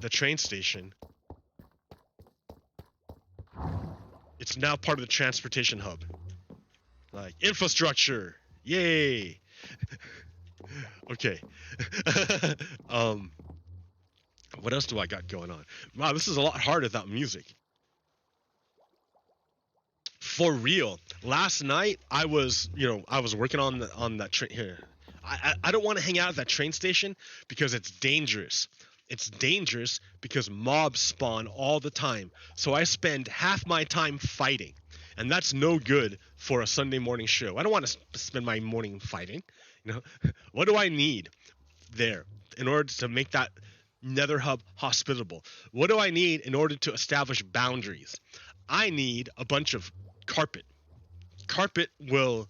the train station, it's now part of the transportation hub. Like, infrastructure! Yay! Okay. What else do I got going on? Wow, this is a lot harder without music. For real, last night I was working on that train here. I don't want to hang out at that train station because it's dangerous. It's dangerous because mobs spawn all the time. So I spend half my time fighting, and that's no good for a Sunday morning show. I don't want to spend my morning fighting. You know, what do I need there in order to make that nether hub hospitable? What do I need in order to establish boundaries? I need a bunch of carpet. Carpet will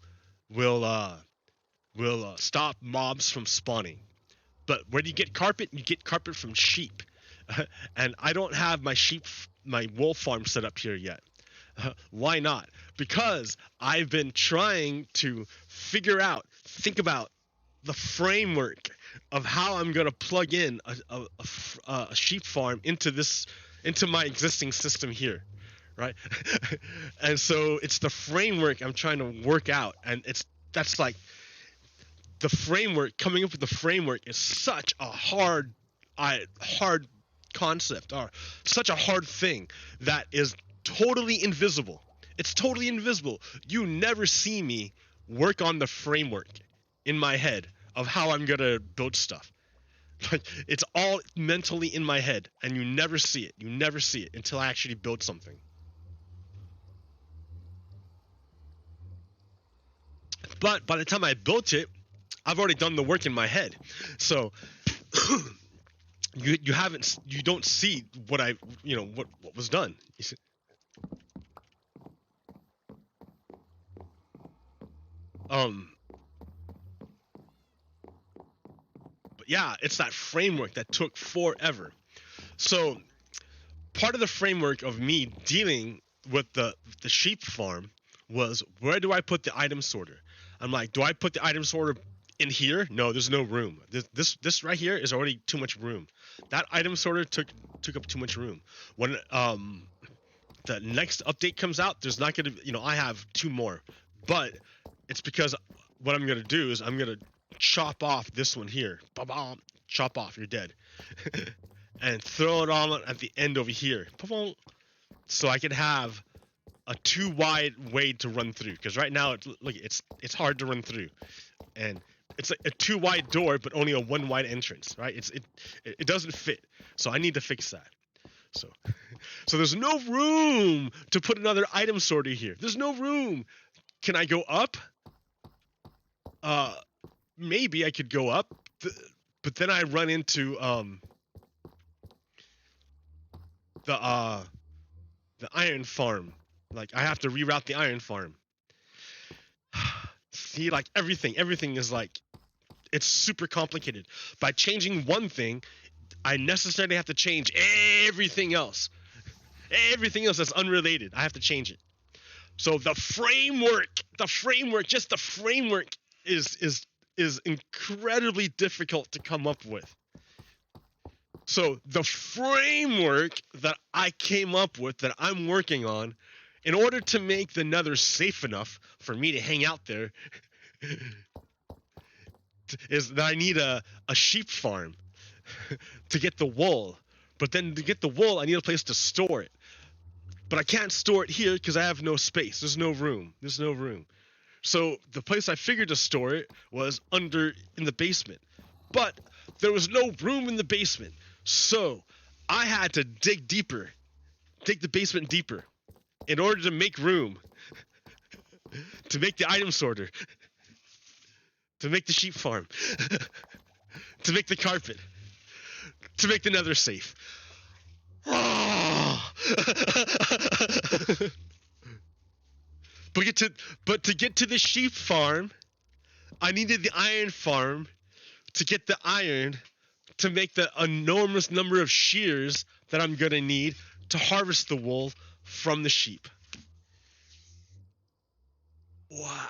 stop mobs from spawning. But where do you get carpet? You get carpet from sheep. And I don't have my wool farm set up here yet. Why not? Because I've been trying to think about the framework of how I'm going to plug in a sheep farm into my existing system here, right? And so it's the framework I'm trying to work out, and that's like the framework. Coming up with the framework is such a hard concept, or such a hard thing that is totally invisible. It's totally invisible. You never see me work on the framework in my head of how I'm gonna build stuff. Like, it's all mentally in my head, and you never see it. You never see it until I actually build something. But by the time I built it, I've already done the work in my head. So you don't see what what was done. You see? But yeah, it's that framework that took forever. So part of the framework of me dealing with the sheep farm was, where do I put the item sorter? I'm like, do I put the item sorter in here? No, there's no room. This right here is already too much room. That item sorter took up too much room. When the next update comes out, there's not gonna, I have 2 more, but it's because what I'm gonna do is I'm gonna chop off this one here. Chop off, you're dead. And throw it on at the end over here. So I can have a 2 wide way to run through, because right now it's hard to run through, and it's like a 2 wide door but only a 1 wide entrance, right? It doesn't fit, so I need to fix that. So there's no room to put another item sorter here. There's no room. Can I go up? Maybe I could go up, but then I run into the iron farm. Like, I have to reroute the iron farm. See, like, everything is like, it's super complicated. By changing one thing, I necessarily have to change everything else. Everything else that's unrelated, I have to change it. So the framework is incredibly difficult to come up with. So the framework that I came up with, that I'm working on, in order to make the nether safe enough for me to hang out there, is that I need a sheep farm to get the wool. But then to get the wool, I need a place to store it. But I can't store it here because I have no space. There's no room. So the place I figured to store it was in the basement. But there was no room in the basement. So I had to dig the basement deeper in order to make room to make the item sorter, to make the sheep farm, to make the carpet, to make the nether safe. But to get to the sheep farm, I needed the iron farm to get the iron to make the enormous number of shears that I'm gonna need to harvest the wool from the sheep. Wow,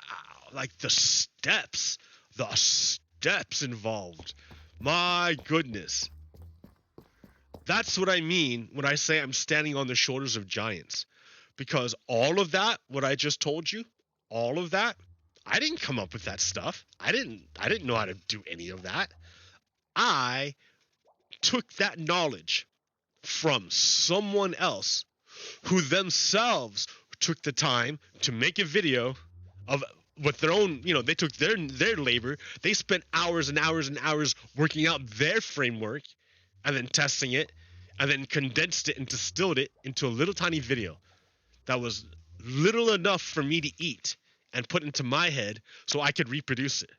like the steps involved. My goodness. That's what I mean when I say I'm standing on the shoulders of giants. Because all of that, what I just told you, all of that, I didn't come up with that stuff. I didn't know how to do any of that. I took that knowledge from someone else who themselves took the time to make a video of with their own, they took their labor. They spent hours and hours and hours working out their framework and then testing it and then condensed it and distilled it into a little tiny video that was little enough for me to eat and put into my head so I could reproduce it.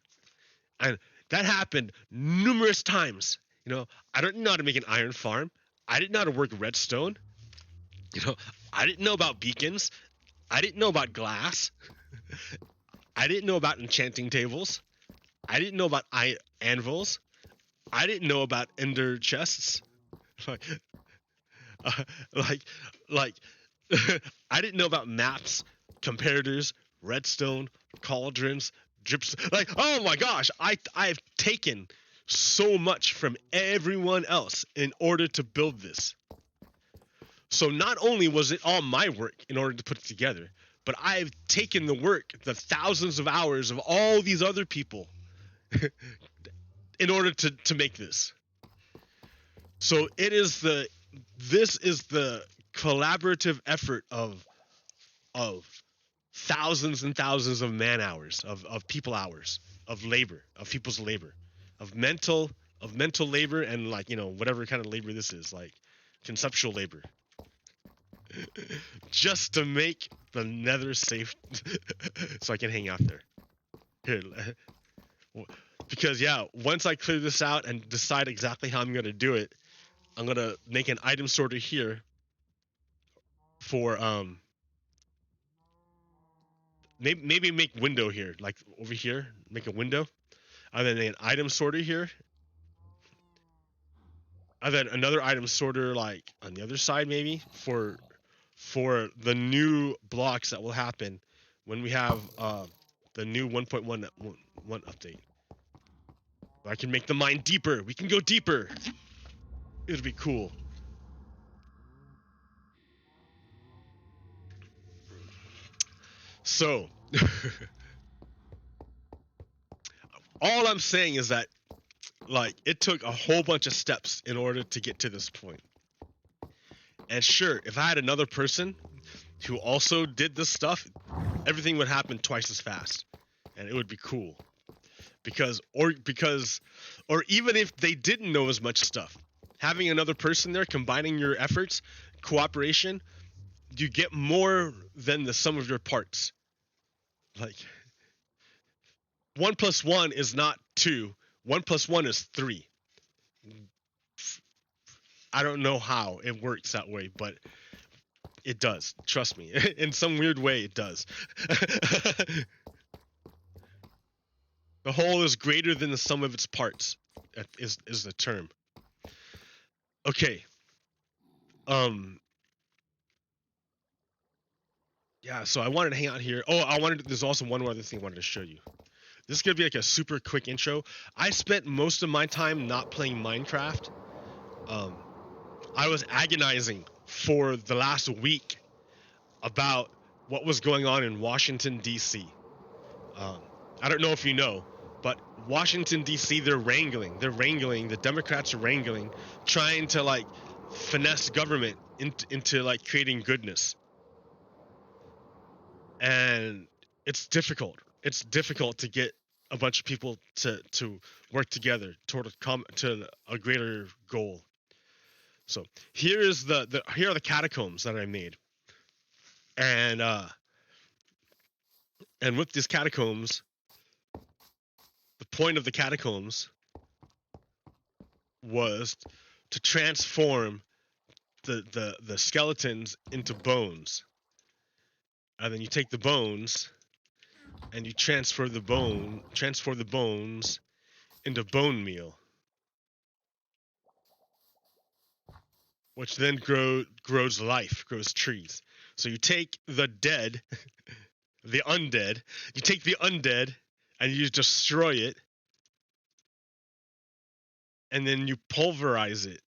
And that happened numerous times. I didn't know how to make an iron farm. I didn't know how to work redstone. I didn't know about beacons. I didn't know about glass. I didn't know about enchanting tables. I didn't know about anvils. I didn't know about ender chests. Like, I didn't know about maps, comparators, redstone, cauldrons, drips. Like, oh my gosh, I've taken so much from everyone else in order to build this. So not only was it all my work in order to put it together, but I've taken the work, the thousands of hours of all these other people in order to make this. So this is the collaborative effort of thousands and thousands of man hours, of people hours, of labor, of people's labor, of mental labor, and whatever kind of labor this is, like conceptual labor. Just to make the nether safe so I can hang out there. Here, because once I clear this out and decide exactly how I'm going to do it, I'm going to make an item sorter here for maybe make window here, like over here, make a window, and then an item sorter here, and then another item sorter like on the other side maybe for the new blocks that will happen when we have the new 1.1 update. I can make the mine deeper. We can go deeper. It'll be cool. So, all I'm saying is that, it took a whole bunch of steps in order to get to this point. And sure, if I had another person who also did this stuff, everything would happen twice as fast, and it would be cool. Or even if they didn't know as much stuff, having another person there, combining your efforts, cooperation, you get more than the sum of your parts. 1 + 1 is not 2. 1 + 1 is 3. I don't know how it works that way, but it does. Trust me. In some weird way, it does. The whole is greater than the sum of its parts, is the term. Okay. Yeah, so I wanted to hang out here. There's also one other thing I wanted to show you. This is going to be like a super quick intro. I spent most of my time not playing Minecraft. I was agonizing for the last week about what was going on in Washington, D.C. I don't know if you know, but Washington, D.C., they're wrangling. The Democrats are wrangling, trying to, finesse government into creating goodness. And it's difficult. It's difficult to get a bunch of people to work together toward a greater goal. So here are the catacombs that I made, and with these catacombs, the point of the catacombs was to transform the skeletons into bones, and then you take the bones and you transfer the bones into bone meal, which then grows life, grows trees. So you take the dead, the undead, and you destroy it, and then you pulverize it,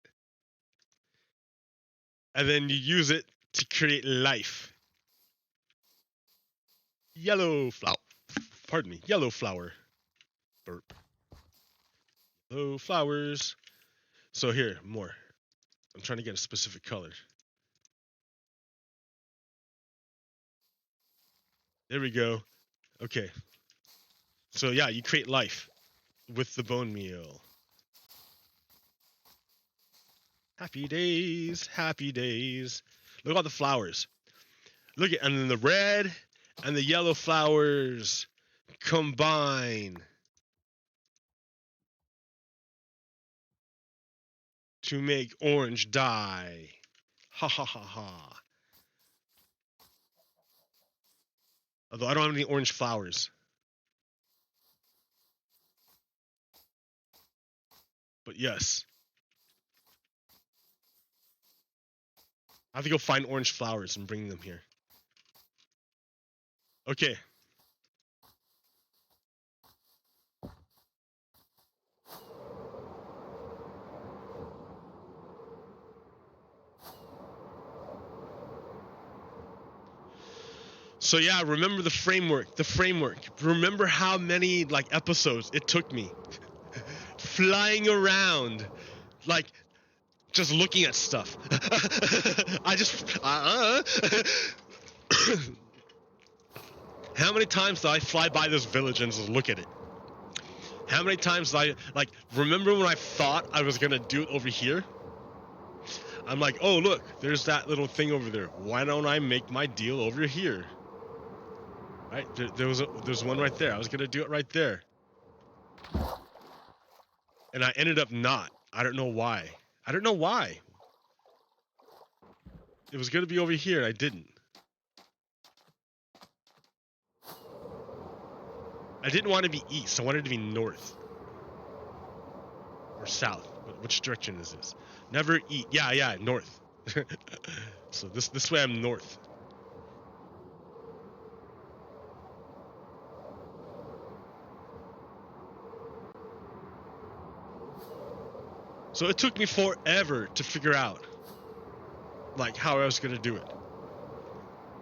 and then you use it to create life. Yellow flower. Pardon me. Yellow flower. Burp. Yellow flowers. So here, more. I'm trying to get a specific color. There we go. Okay. So yeah, you create life with the bone meal. Happy days, happy days. Look at all the flowers. Look at, and then the red and the yellow flowers combine to make orange dye. Ha ha ha ha. Although I don't have any orange flowers. But yes. I have to go find orange flowers and bring them here. Okay. So yeah, remember the framework. The framework. Remember how many like episodes it took me flying around, like just looking at stuff. I just How many times did I fly by this village and just look at it? How many times did I like remember when I thought I was gonna do it over here? I'm like, oh look, there's that little thing over there. Why don't I make my deal over here? Right? There's one right there. I was gonna do it right there. And I ended up not. I don't know why. I don't know why. It was gonna be over here. I didn't. I didn't want to be east. I wanted to be north. Or south. Which direction is this? Never eat. Yeah, north. So this way I'm north. So it took me forever to figure out like how I was gonna do it.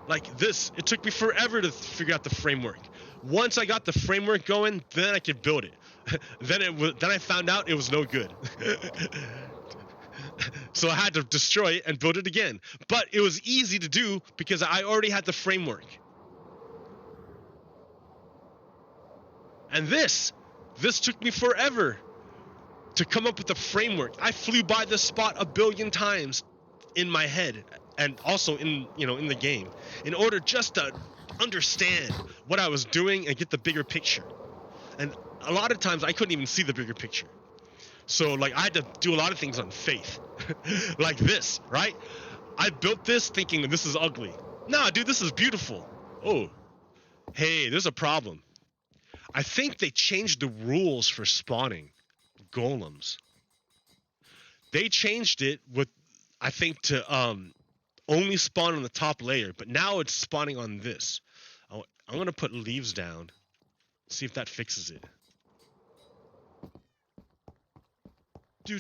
Like this, it took me forever to figure out the framework. Once I got the framework going, then I could build it. Then I found out it was no good. So I had to destroy it and build it again. But it was easy to do because I already had the framework. And this took me forever to come up with a framework. I flew by this spot a billion times in my head and also in the game in order just to understand what I was doing and get the bigger picture. And a lot of times I couldn't even see the bigger picture. So like I had to do a lot of things on faith. Like this, right? I built this thinking this is ugly. Nah, dude, this is beautiful. Oh, hey, there's a problem. I think they changed the rules for spawning golems. They changed it with, I think, to only spawn on the top layer, but now it's spawning on this. I'm gonna put leaves down, see if that fixes it. Do.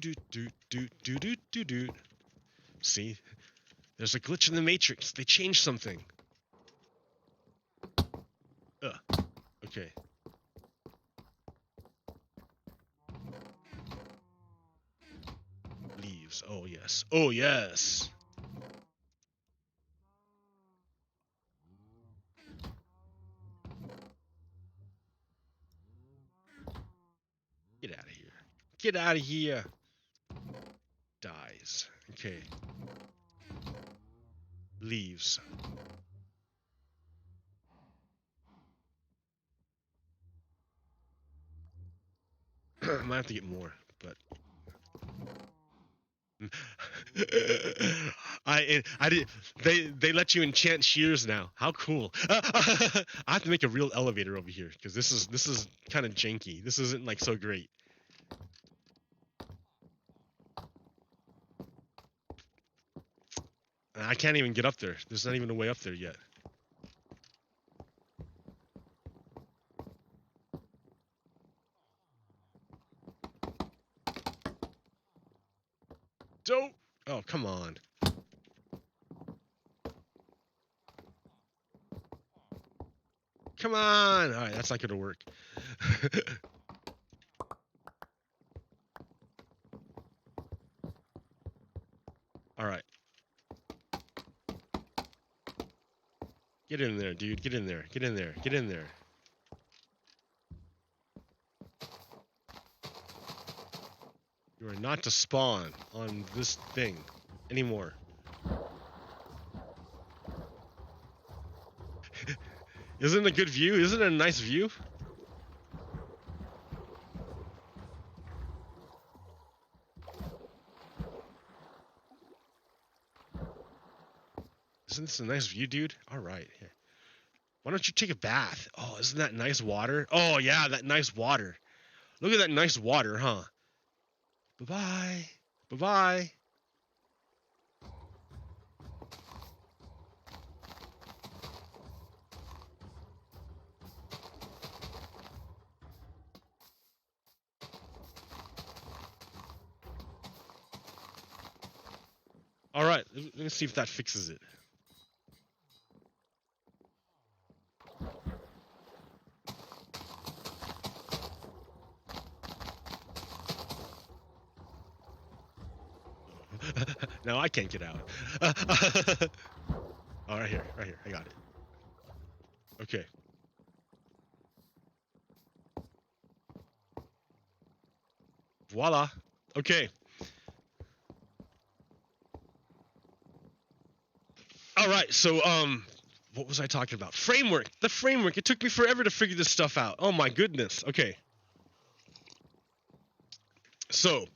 See, there's a glitch in the matrix. They changed something. Okay. Leaves. Oh yes. Oh yes. Get out of here. Get out of here. Dies. Okay. Leaves. I might have to get more, but I did. They let you enchant shears now. How cool! I have to make a real elevator over here because this is kind of janky. This isn't like so great. I can't even get up there. There's not even a way up there yet. Don't. Oh, come on. Come on. All right, that's not gonna work. All right. Get in there, dude. Get in there. Get in there. Get in there. You are not to spawn on this thing anymore. Isn't it a good view? Isn't it a nice view? Isn't this a nice view, dude? All right. Here. Why don't you take a bath? Oh, isn't that nice water? Oh, yeah, that nice water. Look at that nice water, huh? Bye-bye. Bye-bye. All right, let me see if that fixes it. No, I can't get out. Oh, right here, I got it. Okay. Voila. Okay. All right, so what was I talking about? Framework. The framework. It took me forever to figure this stuff out. Oh my goodness. Okay. So,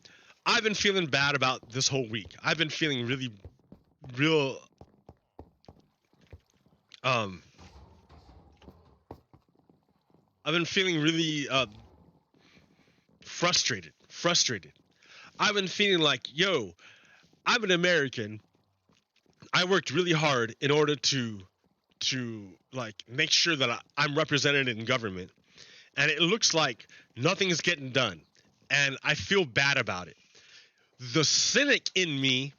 I've been feeling bad about this whole week. I've been feeling real I've been feeling really frustrated. I've been feeling like, yo, I'm an American. I worked really hard in order to like make sure that I'm represented in government, and it looks like nothing's getting done, and I feel bad about it. The cynic in me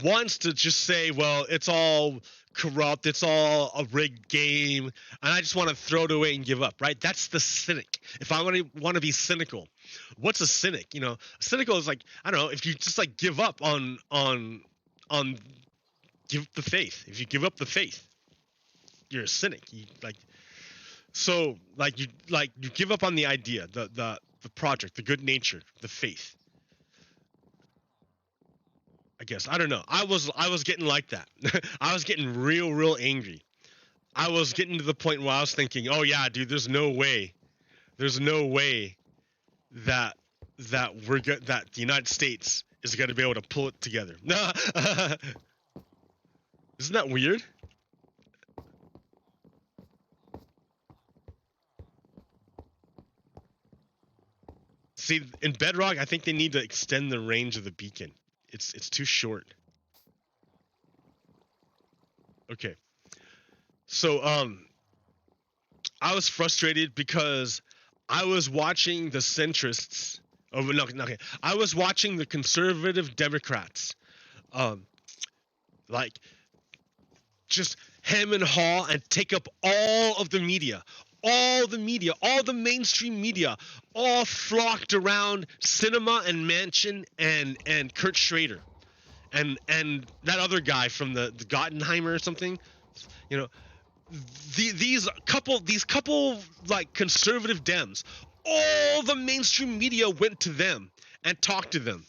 wants to just say, well, it's all corrupt, it's all a rigged game, and I just want to throw it away and give up, right? That's the cynic. If I want to be cynical, what's a cynic? You know, cynical is like, I don't know, if you just like give up on give up the faith. If you give up the faith, you're a cynic. You you give up on the idea, the project, the good nature, the faith. I guess. I don't know. I was getting like that. I was getting real angry. I was getting to the point where I was thinking, oh yeah, dude, there's no way that that the United States is gonna be able to pull it together. Isn't that weird? See, in Bedrock, I think they need to extend the range of the beacon. It's too short. Okay. So I was frustrated because I was watching the centrists. Oh no, okay. I was watching the conservative Democrats, like just hem and haw and take up all of the media. All the mainstream media, all flocked around Cinema and Mansion and Kurt Schrader, and that other guy from the Gottenheimer or something, you know, these couple like conservative Dems, all the mainstream media went to them and talked to them,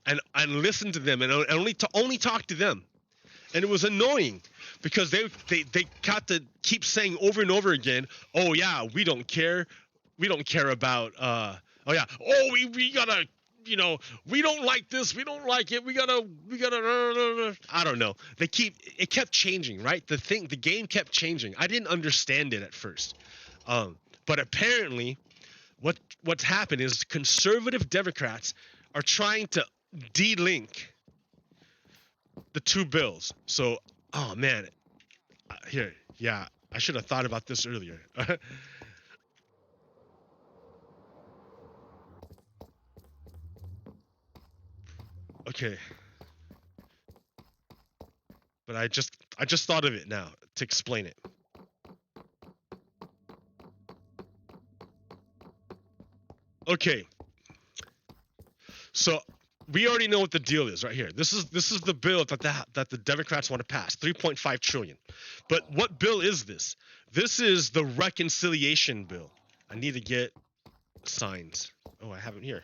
and listened to them and only talked to them. And it was annoying because they got to keep saying over and over again, oh yeah, we don't care about oh yeah, oh we gotta, you know, we don't like this, we don't like it, we gotta I don't know. It kept changing, right? The game kept changing. I didn't understand it at first, but apparently what's happened is conservative Democrats are trying to de-link the two bills. So, oh man, here, yeah, I should have thought about this earlier. Okay, but I just thought of it now to explain it. Okay. So we already know what the deal is right here. This is the bill that the Democrats want to pass, 3.5 trillion. But what bill is this? This is the reconciliation bill. I need to get signs. Oh, I have them here.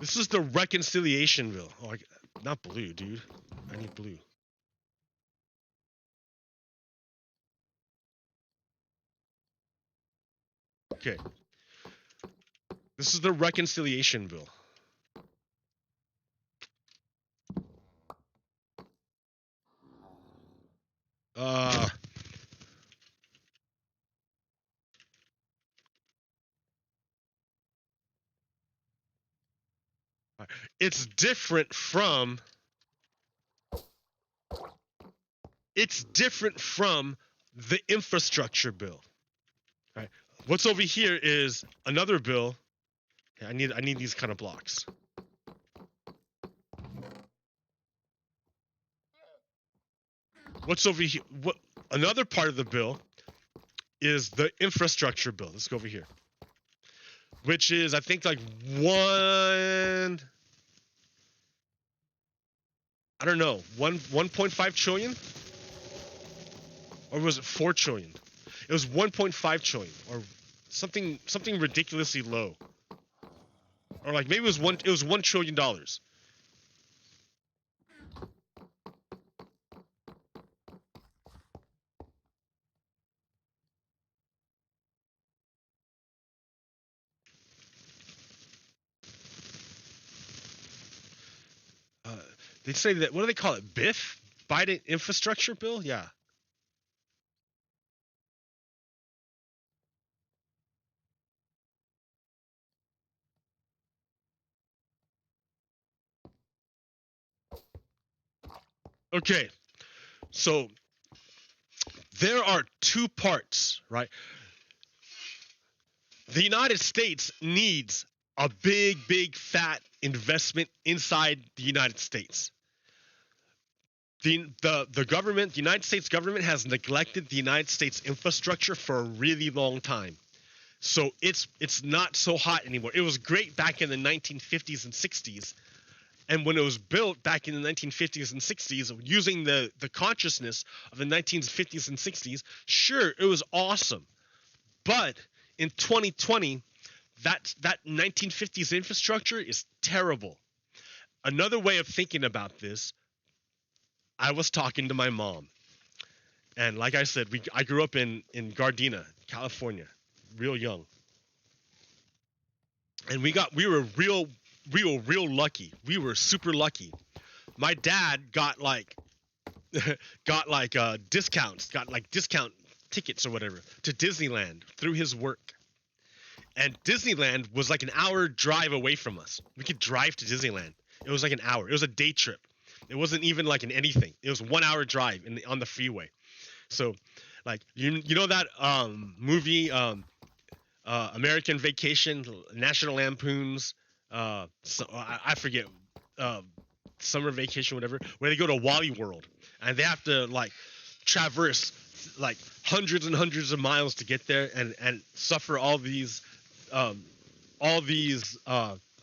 This is the reconciliation bill. Oh, not blue, dude. I need blue. Okay. This is the reconciliation bill. It's different from the infrastructure bill. All right. What's over here is another bill. Okay, I need these kind of blocks. What's over here? What another part of the bill is the infrastructure bill. Let's go over here. Which is I think like I don't know, 1.5 trillion? Or was it 4 trillion? It was 1.5 trillion or something ridiculously low. Or like maybe it was $1 trillion. They say that, what do they call it? BIF? Biden infrastructure bill? Yeah. Okay. So there are two parts, right? The United States needs a big fat investment inside the United States. The government, the United States government has neglected the United States infrastructure for a really long time. So it's not so hot anymore. It was great back in the 1950s and 60s. And when it was built back in the 1950s and 60s, using the consciousness of the 1950s and 60s, sure, it was awesome. But in 2020, that 1950s infrastructure is terrible. Another way of thinking about this, I was talking to my mom. And like I said, I grew up in Gardena, California, real young. And we were real lucky. We were super lucky. My dad got like discounts, got like discount tickets or whatever to Disneyland through his work. And Disneyland was like an hour drive away from us. We could drive to Disneyland. It was like an hour. It was a day trip. It wasn't even like an anything. It was 1 hour drive on the freeway. So like you know that movie American Vacation, National Lampoon's so, I forget Summer Vacation, whatever, where they go to Wally World and they have to like traverse like hundreds and hundreds of miles to get there and suffer all these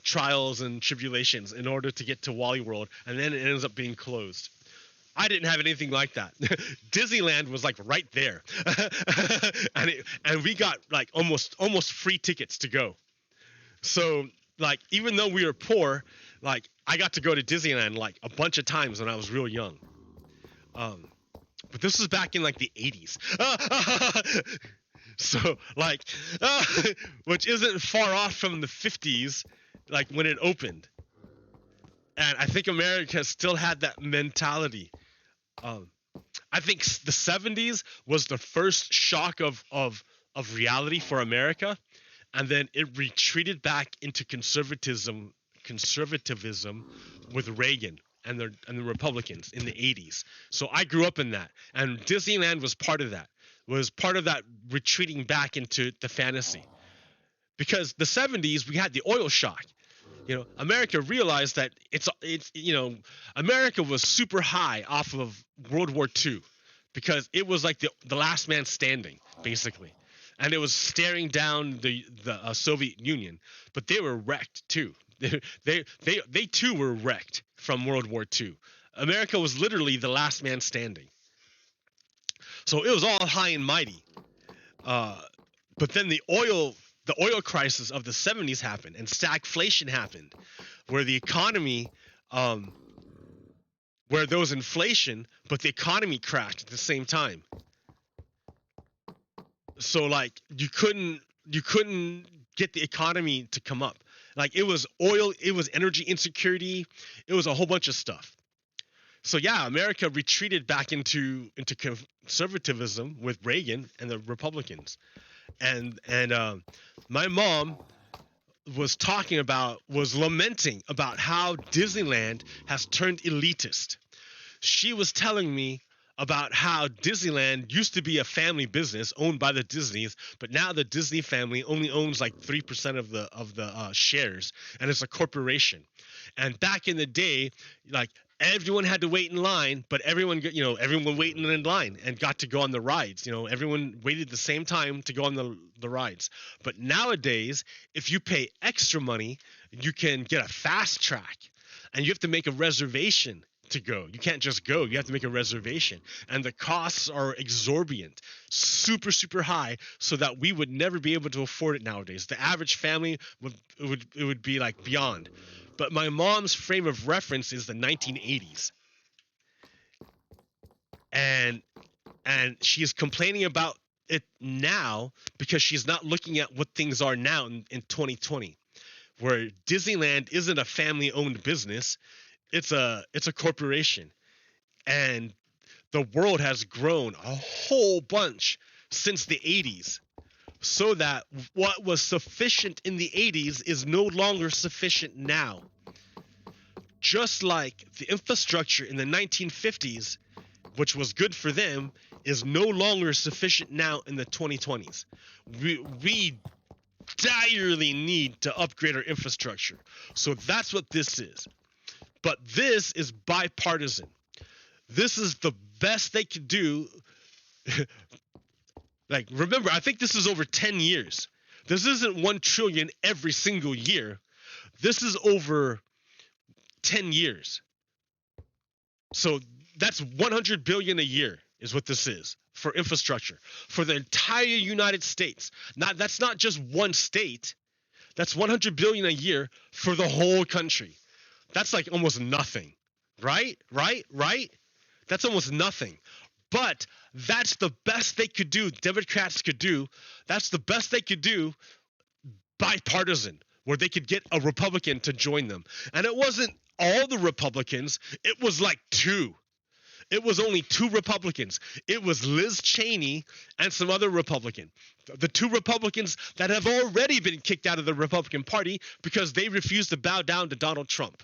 trials and tribulations in order to get to Wally World, and then it ends up being closed. I didn't have anything like that. Disneyland was like right there, and we got like almost free tickets to go. So like even though we were poor, like I got to go to Disneyland like a bunch of times when I was real young. But this was back in like the 80s. So like, which isn't far off from the 50s, like when it opened. And I think America still had that mentality. I think the 70s was the first shock of reality for America, and then it retreated back into conservatism with Reagan and the Republicans in the 80s. So I grew up in that, and Disneyland was part of that. Was part of that retreating back into the fantasy. because the 70s we had the oil shock. America realized that America was super high off of World War II because it was like the last man standing, basically. And it was staring down the Soviet Union, but they were wrecked too. They too were wrecked from World War II. America was literally the last man standing. So it was all high and mighty. But then the oil crisis of the 70s happened, and stagflation happened, where the economy, where there was inflation, but the economy crashed at the same time. So like you couldn't get the economy to come up. Like it was oil, it was energy insecurity, it was a whole bunch of stuff. So yeah, America retreated back into conservatism with Reagan and the Republicans. And my mom was lamenting about how Disneyland has turned elitist. She was telling me about how Disneyland used to be a family business owned by the Disneys, but now the Disney family only owns like 3% of the shares, and it's a corporation. And back in the day, like everyone had to wait in line, but everyone waiting in line and got to go on the rides. Everyone waited the same time to go on the rides. But nowadays, if you pay extra money, you can get a fast track, and you have to make a reservation to go. You can't just go. You have to make a reservation, and the costs are exorbitant, super, super high, so that we would never be able to afford it nowadays. The average family would be like beyond. But my mom's frame of reference is the 1980s. And she is complaining about it now because she's not looking at what things are now in 2020, where Disneyland isn't a family-owned business. It's a corporation. And the world has grown a whole bunch since the 80s. So that what was sufficient in the 80s is no longer sufficient now. Just like the infrastructure in the 1950s, which was good for them, is no longer sufficient now in the 2020s. We direly need to upgrade our infrastructure. So that's what this is. But this is bipartisan. This is the best they could do. Like, remember, I think this is over 10 years. This isn't 1 trillion every single year. This is over 10 years. So that's 100 billion a year is what this is for infrastructure for the entire United States. That's not just one state. That's 100 billion a year for the whole country. That's like almost nothing. Right? That's almost nothing. But that's the best they could do, Democrats could do. That's the best they could do, bipartisan, where they could get a Republican to join them. And it wasn't all the Republicans. It was like 2. It was only 2 Republicans. It was Liz Cheney and some other Republican. The 2 Republicans that have already been kicked out of the Republican Party because they refused to bow down to Donald Trump.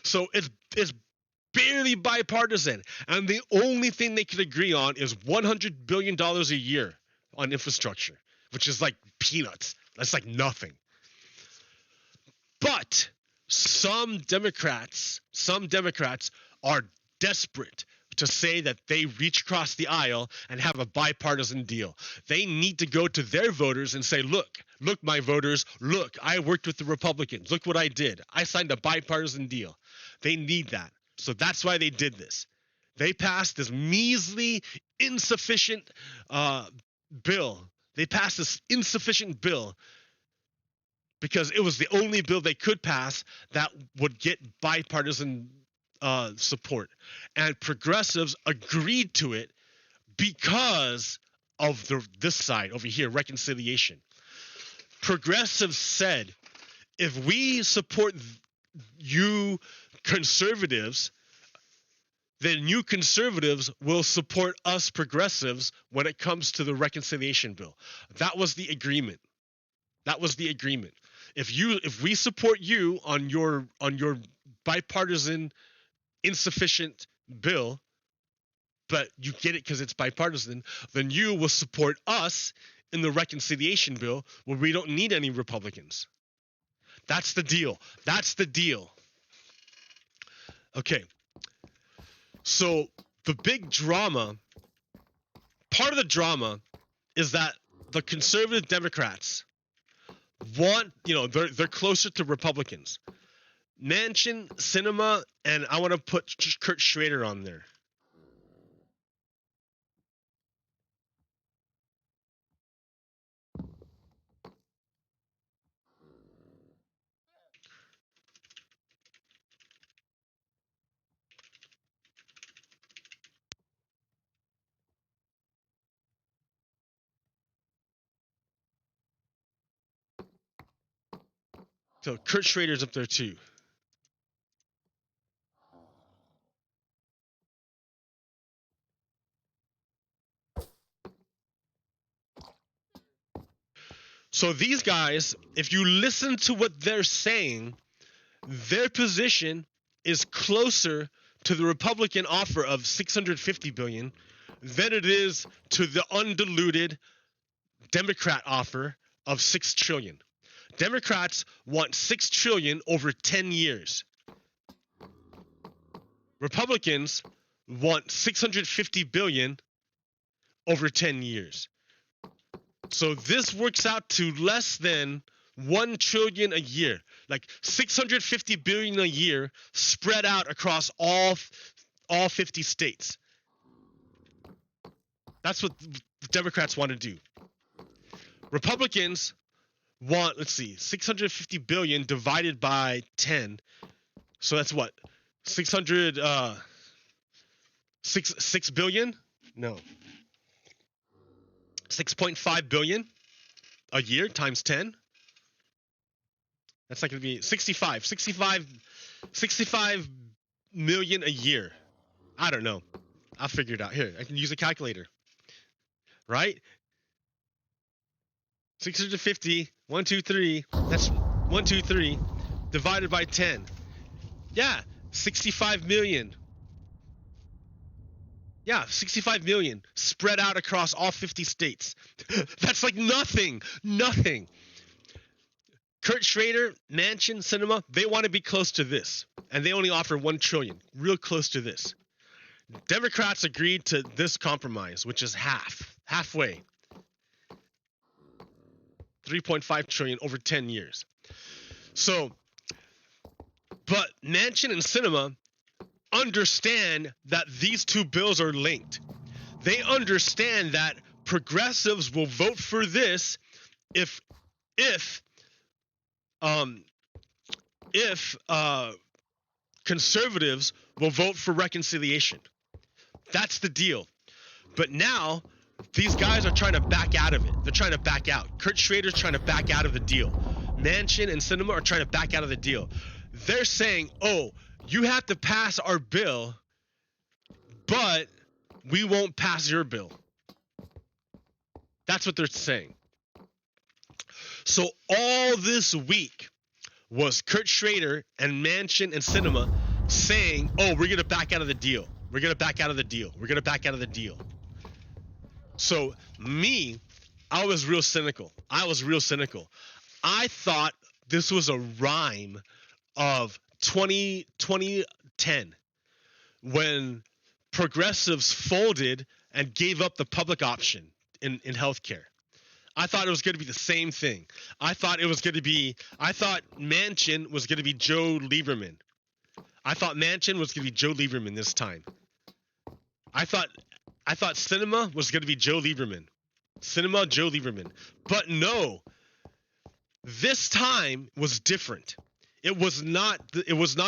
So it's barely bipartisan, and the only thing they can agree on is $100 billion a year on infrastructure, which is like peanuts. That's like nothing. But some Democrats are desperate to say that they reach across the aisle and have a bipartisan deal. They need to go to their voters and say, look, my voters, look, I worked with the Republicans. Look what I did. I signed a bipartisan deal. They need that. So that's why they did this. They passed this measly, insufficient bill. They passed this insufficient bill because it was the only bill they could pass that would get bipartisan support. And progressives agreed to it because of this side over here, reconciliation. Progressives said, if we support you conservatives, then you conservatives will support us progressives when it comes to the reconciliation bill. That was the agreement. If we support you on your bipartisan insufficient bill, but you get it because it's bipartisan, then you will support us in the reconciliation bill where we don't need any Republicans. That's the deal. That's the deal. Okay. So the big drama, part of the drama is that the conservative Democrats want, they're closer to Republicans. Manchin, Sinema, and I want to put Kurt Schrader on there. So Kurt Schrader's up there too. So these guys, if you listen to what they're saying, their position is closer to the Republican offer of $650 billion than it is to the undiluted Democrat offer of $6 trillion. Democrats want $6 trillion over 10 years. Republicans want $650 billion over 10 years. So this works out to less than $1 trillion a year, like $650 billion a year spread out across all 50 states. That's what the Democrats want to do. Republicans want, let's see, $650 billion divided by 10. So that's what? 6 billion? No. 6.5 billion a year times 10. That's not going to be 65 million a year. I don't know. I'll figure it out. Here, I can use a calculator. Right? 650, 1, 2, 3. That's 1, 2, 3 divided by 10. Yeah, 65 million. Yeah, 65 million spread out across all 50 states. That's like nothing. Nothing. Kurt Schrader, Manchin, Sinema, they want to be close to this. And they only offer $1 trillion, real close to this. Democrats agreed to this compromise, which is halfway. 3.5 trillion over 10 years. So, but Manchin and Sinema understand that these two bills are linked. They understand that progressives will vote for this if conservatives will vote for reconciliation. That's the deal. But now these guys are trying to back out of it. They're trying to back out. Kurt Schrader's trying to back out of the deal. Manchin and Sinema are trying to back out of the deal. They're saying, oh, you have to pass our bill, but we won't pass your bill. That's what they're saying. So all this week was Kurt Schrader and Manchin and Sinema saying, oh, we're going to back out of the deal. We're going to back out of the deal. We're going to back out of the deal. So me, I was real cynical. I thought this was a rhyme of 2010 when progressives folded and gave up the public option in healthcare. I thought it was going to be the same thing. I thought Manchin was going to be Joe Lieberman. This time. I thought Sinema was going to be Joe Lieberman. Joe Lieberman. But no. This time was different. It was not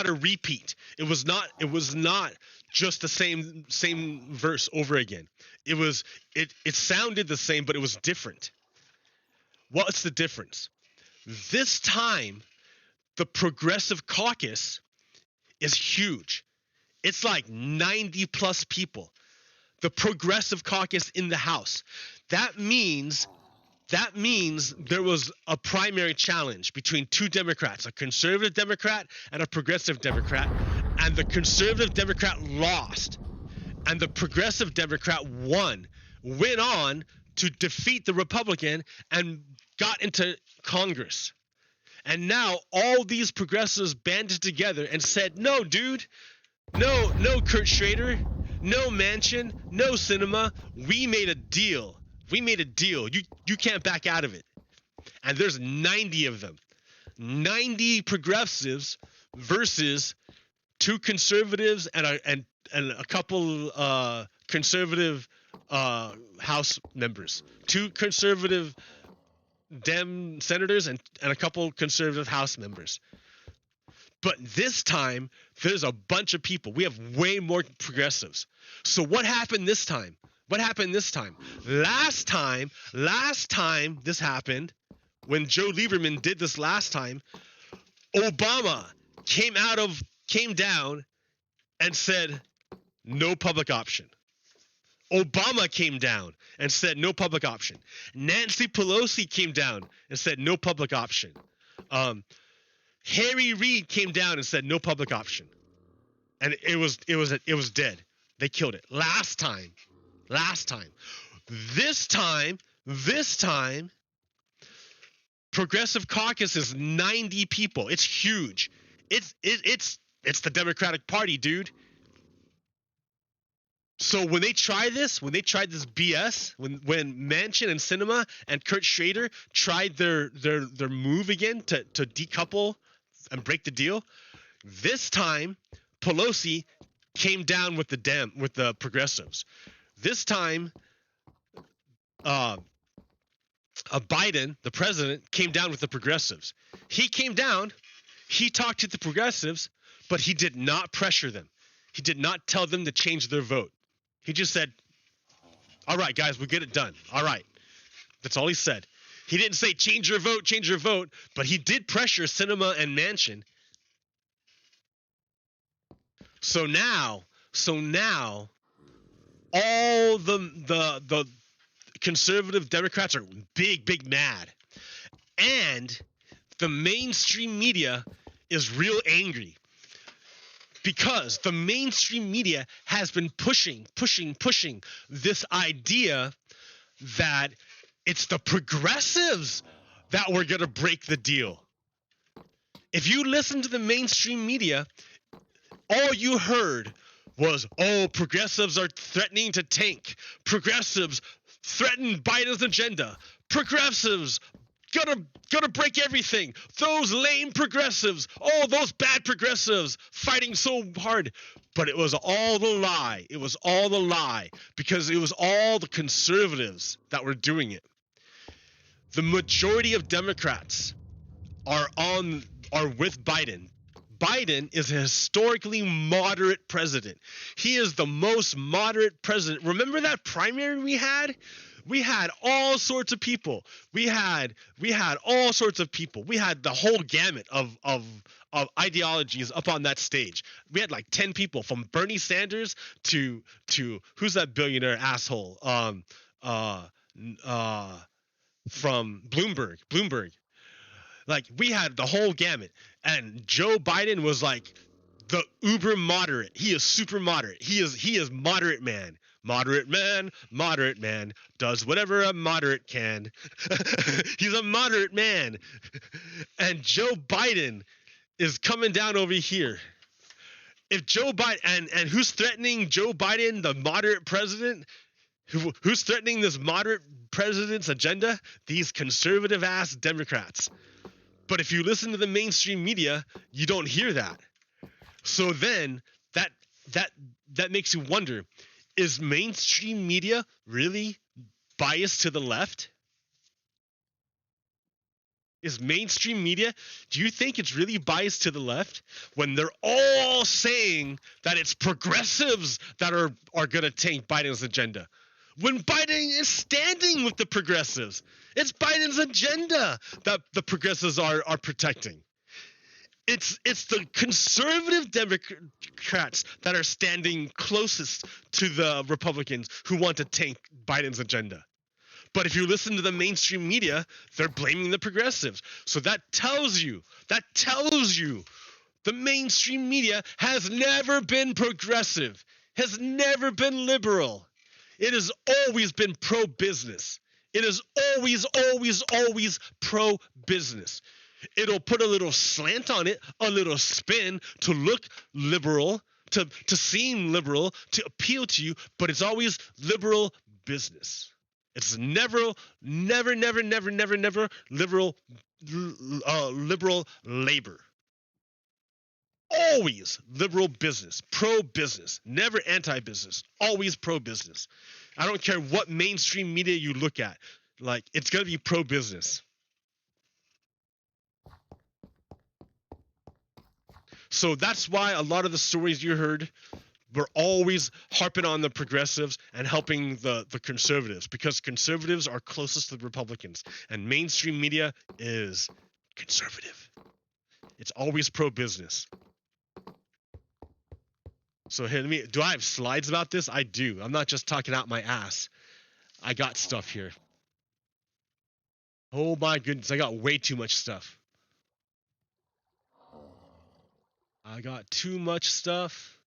a repeat. It was not just the same verse over again. It sounded the same, but it was different. What's the difference? This time, the Progressive Caucus is huge. It's like 90 plus people. The Progressive Caucus in the House. That means there was a primary challenge between two Democrats, a conservative Democrat and a progressive Democrat, and the conservative Democrat lost, and the progressive Democrat went on to defeat the Republican and got into Congress. And now all these progressives banded together and said, no, dude, no Kurt Schrader, no Manchin, no Sinema. We made a deal. You can't back out of it. And there's 90 of them. 90 progressives versus 2 conservatives and a couple conservative House members. 2 conservative Dem senators and a couple conservative House members. But this time, there's a bunch of people. We have way more progressives. So what happened this time? Last time this happened, when Joe Lieberman did this last time, Obama came down and said, no public option. Obama came down and said no public option. Nancy Pelosi came down and said no public option. Harry Reid came down and said no public option. And it was dead. They killed it. Last time. This time, Progressive Caucus is 90 people. It's huge. It's the Democratic Party, dude. So when they tried this BS, when Manchin and Sinema and Kurt Schrader tried their move again to decouple and break the deal, this time Pelosi came down with the progressives. This time Biden, the president, came down with the progressives. He came down, he talked to the progressives, but he did not pressure them. He did not tell them to change their vote. He just said, all right, guys, we'll get it done. All right. That's all he said. He didn't say change your vote, but he did pressure Sinema and Manchin. So now all the conservative Democrats are big mad. And the mainstream media is real angry. Because the mainstream media has been pushing this idea that it's the progressives that were going to break the deal. If you listen to the mainstream media, all you heard was, progressives are threatening to tank. Progressives threaten Biden's agenda. Progressives gonna break everything. Those lame progressives. Those bad progressives fighting so hard. But it was all the lie. Because it was all the conservatives that were doing it. The majority of Democrats are with Biden. Biden is a historically moderate president. He is the most moderate president. Remember that primary we had? We had all sorts of people. We had all sorts of people. We had the whole gamut of ideologies up on that stage. We had like 10 people, from Bernie Sanders to who's that billionaire asshole? From Bloomberg. Like, we had the whole gamut. And Joe Biden was like the uber moderate. He is super moderate. He is moderate man. Moderate man does whatever a moderate can. He's a moderate man. And Joe Biden is coming down over here. If Joe Biden, and who's threatening Joe Biden, the moderate president? Who's threatening this moderate president's agenda? These conservative ass Democrats. But if you listen to the mainstream media, you don't hear that. So then that makes you wonder, is mainstream media really biased to the left? Is mainstream media, do you think it's really biased to the left when they're all saying that it's progressives that are going to tank Biden's agenda? When Biden is standing with the progressives, it's Biden's agenda that the progressives are protecting. It's the conservative Democrats that are standing closest to the Republicans who want to tank Biden's agenda. But if you listen to the mainstream media, they're blaming the progressives. So that tells you the mainstream media has never been progressive, has never been liberal. It has always been pro-business. It is always, always, always pro-business. It'll put a little slant on it, a little spin to look liberal, to seem liberal, to appeal to you, but it's always liberal business. It's never liberal labor. Always liberal business, pro-business, never anti-business, always pro-business. I don't care what mainstream media you look at, like, it's going to be pro-business. So that's why a lot of the stories you heard were always harping on the progressives and helping the conservatives, because conservatives are closest to the Republicans and mainstream media is conservative. It's always pro-business. So here, do I have slides about this? I do. I'm not just talking out my ass. I got stuff here. Oh my goodness, I got way too much stuff. I got too much stuff.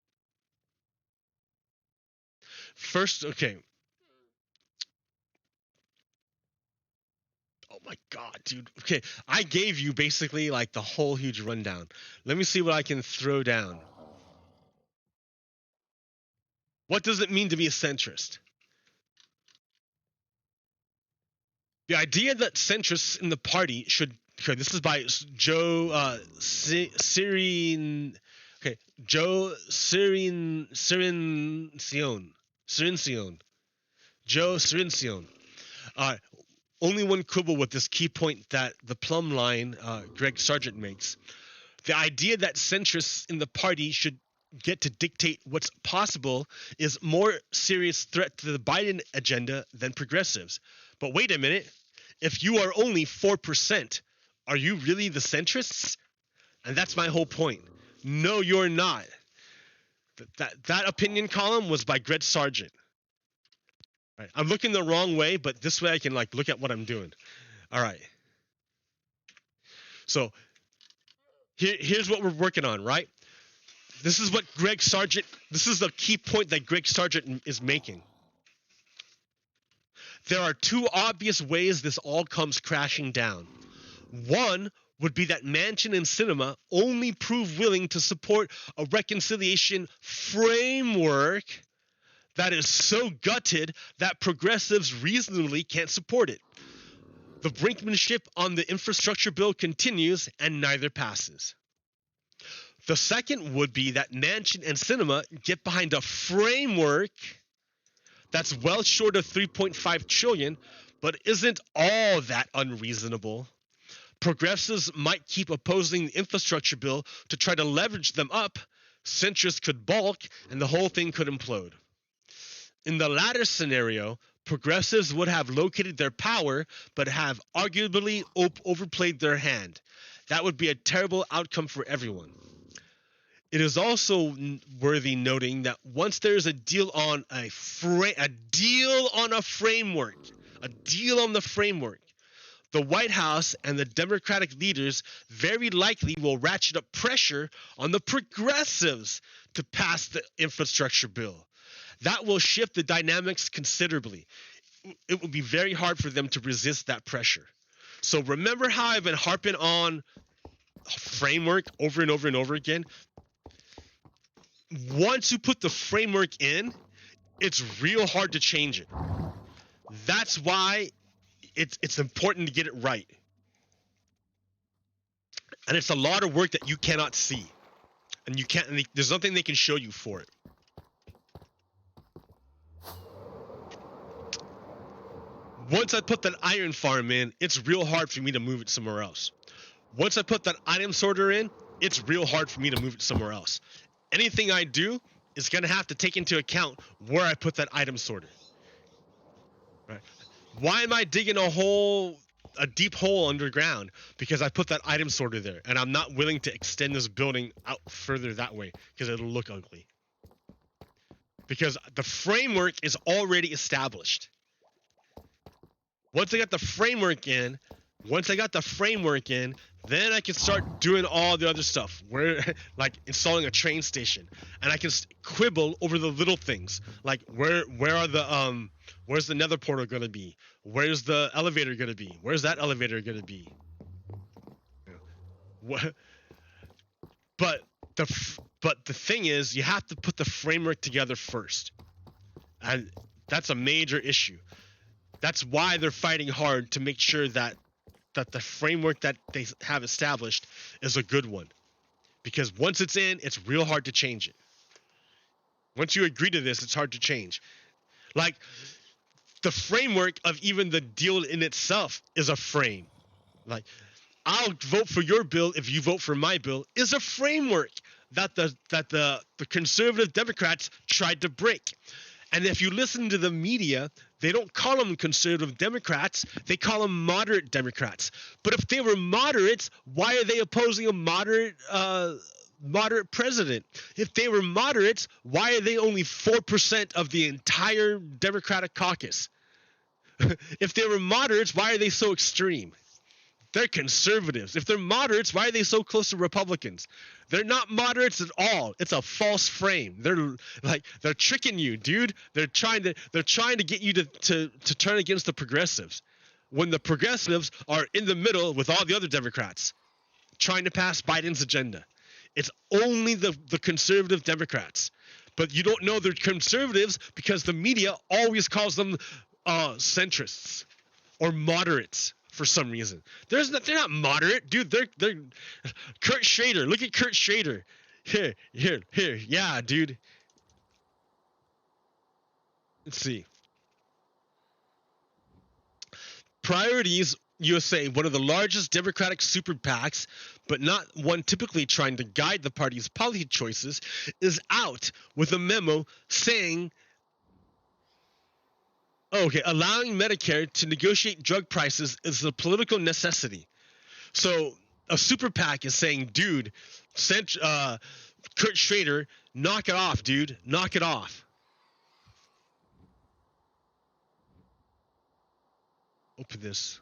First, okay. Oh my god, dude. Okay, I gave you basically like the whole huge rundown. Let me see what I can throw down. What does it mean to be a centrist? The idea that centrists in the party should. Okay, this is by Joe Cirincione. Joe Cirincione. Only one quibble with this key point that the plumb line Greg Sargent makes. The idea that centrists in the party should get to dictate what's possible is more serious threat to the Biden agenda than progressives. But wait a minute. If you are only 4%, are you really the centrists? And that's my whole point. No, you're not. That opinion column was by Greg Sargent. Right. I'm looking the wrong way, but this way I can like look at what I'm doing. All right. So here's what we're working on, right? This is what Greg Sargent, this is the key point that Greg Sargent is making. There are two obvious ways this all comes crashing down. One would be that Manchin and Sinema only prove willing to support a reconciliation framework that is so gutted that progressives reasonably can't support it. The brinkmanship on the infrastructure bill continues and neither passes. The second would be that Manchin and Sinema get behind a framework that's well short of $3.5 trillion, but isn't all that unreasonable. Progressives might keep opposing the infrastructure bill to try to leverage them up. Centrists could balk, and the whole thing could implode. In the latter scenario, progressives would have located their power, but have arguably overplayed their hand. That would be a terrible outcome for everyone. It is also worthy noting that once there is a deal on the framework, the White House and the Democratic leaders very likely will ratchet up pressure on the progressives to pass the infrastructure bill. That will shift the dynamics considerably. It will be very hard for them to resist that pressure. So remember how I've been harping on framework over and over and over again? Once you put the framework in, it's real hard to change it. That's why it's important to get it right. And it's a lot of work that you cannot see. And you can't, there's nothing they can show you for it. Once I put that iron farm in, it's real hard for me to move it somewhere else. Once I put that item sorter in, it's real hard for me to move it somewhere else. Anything I do is going to have to take into account where I put that item sorter. Right? Why am I digging a deep hole underground? Because I put that item sorter there, and I'm not willing to extend this building out further that way because it'll look ugly. Because the framework is already established. Once I got the framework in, Once I got the framework in, then I can start doing all the other stuff, where like installing a train station, and I can quibble over the little things, like where are the where's the nether portal gonna be? Where's the elevator gonna be? Where's that elevator gonna be? What? But the thing is, you have to put the framework together first, and that's a major issue. That's why they're fighting hard to make sure that the framework that they have established is a good one. Because once it's in, it's real hard to change it. Once you agree to this, it's hard to change. Like, the framework of even the deal in itself is a frame. Like, I'll vote for your bill if you vote for my bill is a framework that the conservative Democrats tried to break. And if you listen to the media, they don't call them conservative Democrats. They call them moderate Democrats. But if they were moderates, why are they opposing a moderate president? If they were moderates, why are they only 4% of the entire Democratic caucus? If they were moderates, why are they so extreme? They're conservatives. If they're moderates, why are they so close to Republicans? They're not moderates at all. It's a false frame. They're tricking you, dude. They're trying to get you to turn against the progressives, when the progressives are in the middle with all the other Democrats trying to pass Biden's agenda. It's only the conservative Democrats. But you don't know they're conservatives because the media always calls them centrists or moderates. For some reason, they're not moderate, dude. They're Kurt Schrader. Look at Kurt Schrader. Here. Yeah, dude. Let's see. Priorities USA, one of the largest Democratic super PACs, but not one typically trying to guide the party's policy choices, is out with a memo saying, okay, allowing Medicare to negotiate drug prices is a political necessity. So a super PAC is saying, dude, Kurt Schrader, knock it off, dude. Knock it off. Open this.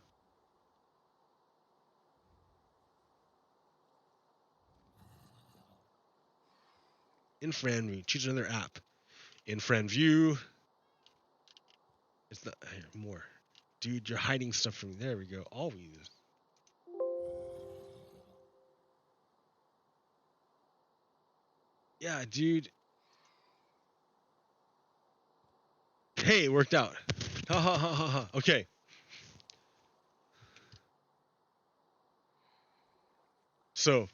Infran View. Choose another app. Infran View. It's not here. More. Dude, you're hiding stuff from me. There we go. Always. Yeah, dude. Hey, it worked out. Ha ha ha ha ha. Okay. So,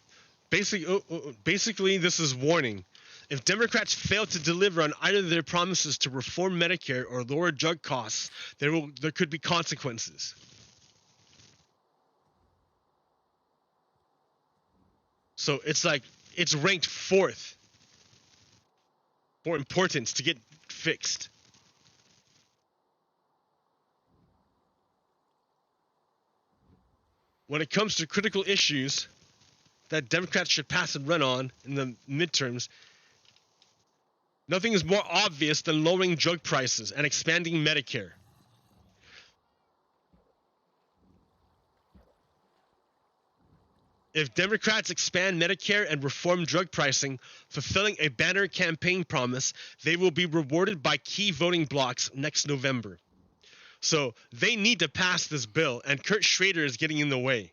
basically, this is warning. If Democrats fail to deliver on either of their promises to reform Medicare or lower drug costs, there could be consequences. So it's like it's ranked 4th for importance to get fixed. When it comes to critical issues that Democrats should pass and run on in the midterms, nothing is more obvious than lowering drug prices and expanding Medicare. If Democrats expand Medicare and reform drug pricing, fulfilling a banner campaign promise, they will be rewarded by key voting blocs next November. So they need to pass this bill, and Kurt Schrader is getting in the way.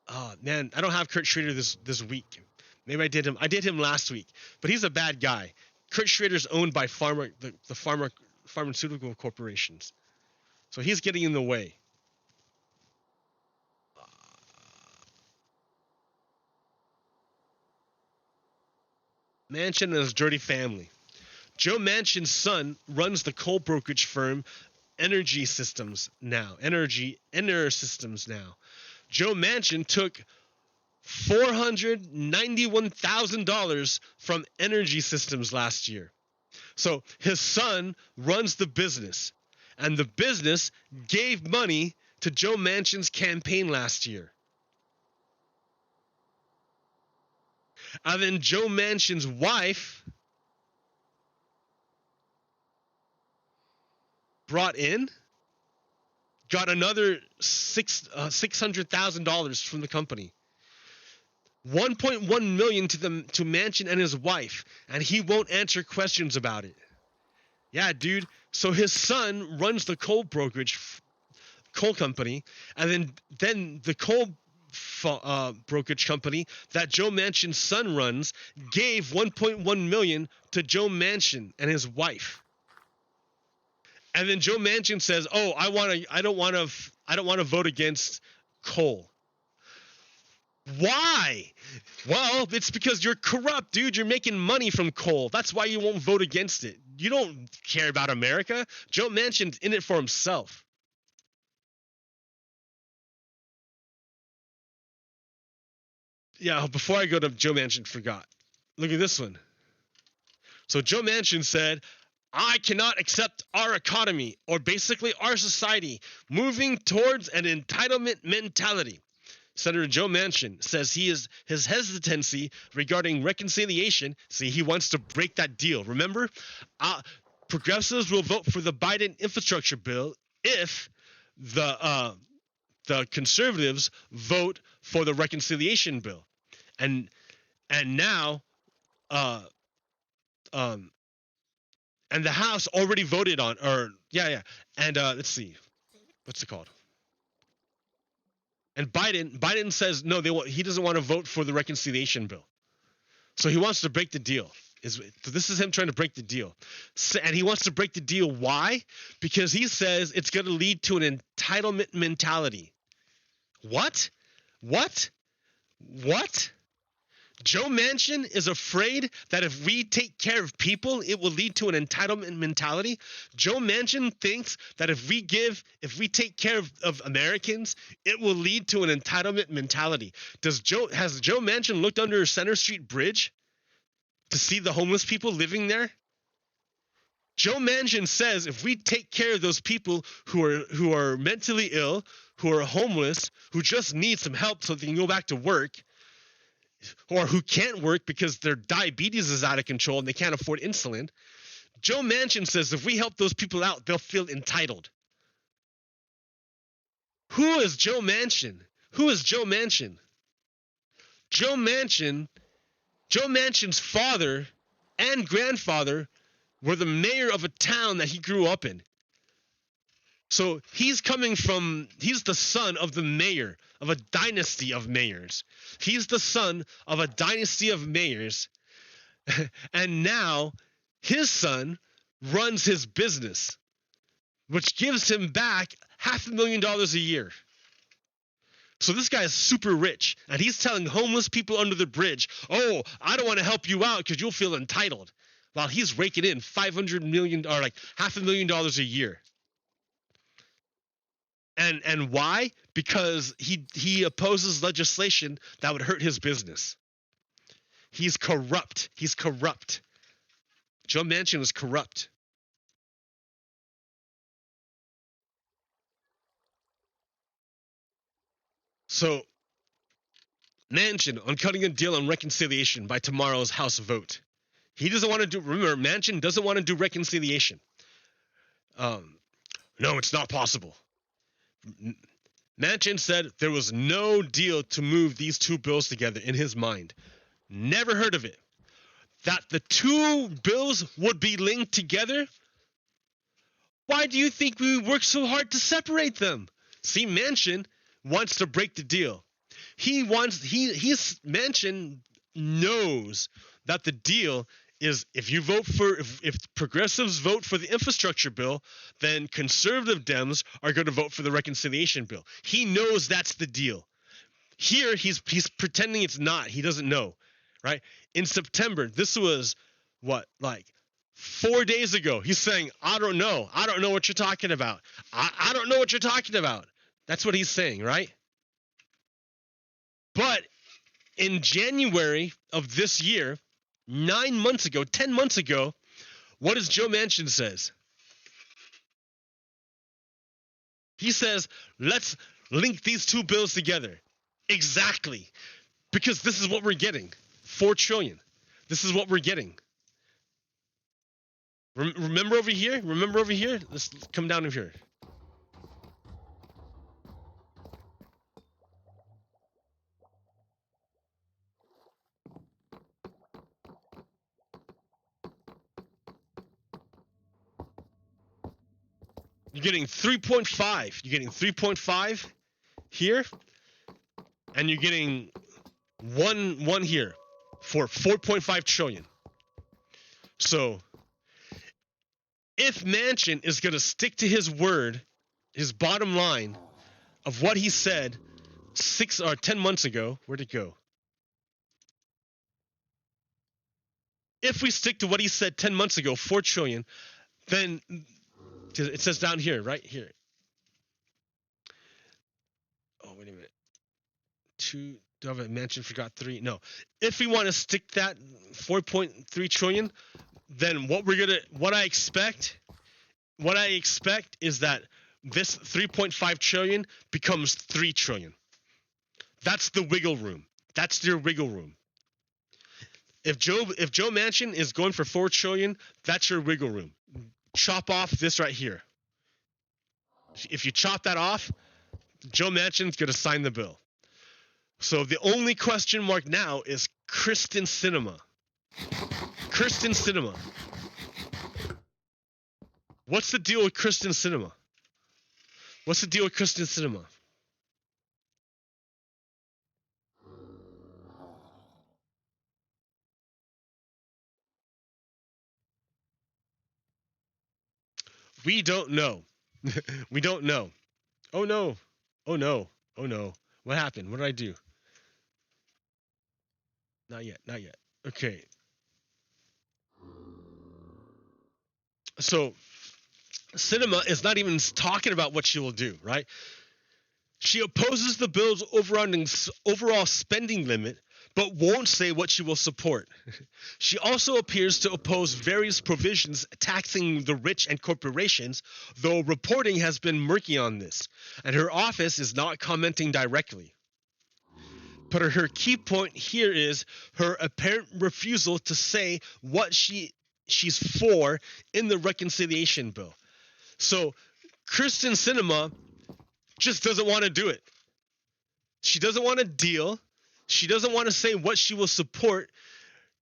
Oh, man, I don't have Kurt Schrader this week. Maybe I did him. I did him last week, but he's a bad guy. Kurt Schrader's owned by the pharmaceutical corporations, so he's getting in the way. Manchin and his dirty family. Joe Manchin's son runs the coal brokerage firm Energy Systems now. Joe Manchin took $491,000 from Energy Systems last year. So his son runs the business, and the business gave money to Joe Manchin's campaign last year. And then Joe Manchin's wife brought in got another $600,000 from the company. 1.1 million to Manchin and his wife, and he won't answer questions about it. Yeah, dude. So his son runs the coal company, and then the coal brokerage company that Joe Manchin's son runs gave 1.1 million to Joe Manchin and his wife. And then Joe Manchin says, "Oh, I don't want to vote against coal." Why? Well, it's because you're corrupt, dude. You're making money from coal. That's why you won't vote against it. You don't care about America. Joe Manchin's in it for himself. Yeah, before I go to Joe Manchin, forgot. Look at this one. So Joe Manchin said, "I cannot accept our economy, or basically our society, moving towards an entitlement mentality." Senator Joe Manchin says his hesitancy regarding reconciliation, see, he wants to break that deal. Remember, progressives will vote for the Biden infrastructure bill if the conservatives vote for the reconciliation bill. And now and the House already voted on, and let's see, what's it called? And Biden says no, he doesn't want to vote for the reconciliation bill. So he wants to break the deal. So this is him trying to break the deal. And he wants to break the deal. Why? Because he says it's going to lead to an entitlement mentality. What? Joe Manchin is afraid that if we take care of people, it will lead to an entitlement mentality. Joe Manchin thinks that if we take care of Americans, it will lead to an entitlement mentality. Has Joe Manchin looked under Center Street Bridge to see the homeless people living there? Joe Manchin says if we take care of those people who are mentally ill, who are homeless, who just need some help so they can go back to work, or who can't work because their diabetes is out of control and they can't afford insulin, Joe Manchin says if we help those people out, they'll feel entitled. Who is Joe Manchin? Joe Manchin's father and grandfather were the mayor of a town that he grew up in. So he's the son of the mayor of a dynasty of mayors. He's the son of a dynasty of mayors. And now his son runs his business, which gives him back $500,000 a year. So this guy is super rich, and he's telling homeless people under the bridge, "Oh, I don't want to help you out because you'll feel entitled," while he's raking in $500 million or like $500,000 a year. And why? Because he opposes legislation that would hurt his business. He's corrupt. Joe Manchin is corrupt. So Manchin on cutting a deal on reconciliation by tomorrow's House vote. He doesn't want to do. Remember, Manchin doesn't want to do reconciliation. No, it's not possible. Manchin said there was no deal to move these two bills together in his mind. Never heard of it. That the two bills would be linked together? Why do you think we work so hard to separate them? See, Manchin wants to break the deal. Manchin knows that the deal is if progressives vote for the infrastructure bill, then conservative Dems are going to vote for the reconciliation bill. He knows that's the deal. Here, he's pretending it's not. He doesn't know, right? In September, this was like 4 days ago. He's saying, I don't know what you're talking about. I don't know what you're talking about. That's what he's saying, right? But in January of this year, 10 months ago, what does Joe Manchin says? He says, let's link these two bills together. Exactly. Because this is what we're getting. $4 trillion. This is what we're getting. Remember over here? Let's come down over here. You're getting 3.5. You're getting 3.5 here, and you're getting one here for 4.5 trillion. So if Manchin is going to stick to his word, his bottom line of what he said 6 or 10 months ago, where'd it go? If we stick to what he said 10 months ago, 4 trillion, then it says down here, right here. Oh, wait a minute. 2, do I have a Manchin forgot 3? No. If we want to stick that 4.3 trillion, then what I expect is that this 3.5 trillion becomes 3 trillion. That's the wiggle room. That's your wiggle room. If Joe Manchin is going for 4 trillion, that's your wiggle room. Chop off this right here. If you chop that off, Joe Manchin's going to sign the bill. So the only question mark now is Kristen Sinema. Kristen Sinema. What's the deal with Kristen Sinema? What's the deal with Kristen Sinema? We don't know. We don't know. Oh no. Oh no. Oh no. What happened? What did I do? Not yet. Not yet. Okay. So Sinema is not even talking about what she will do, right? She opposes the bill's overall spending limit, but won't say what she will support. She also appears to oppose various provisions taxing the rich and corporations, though reporting has been murky on this, and her office is not commenting directly. But her key point here is her apparent refusal to say what she's for in the reconciliation bill. So Kristen Sinema just doesn't want to do it. She doesn't want to deal. She doesn't want to say what she will support.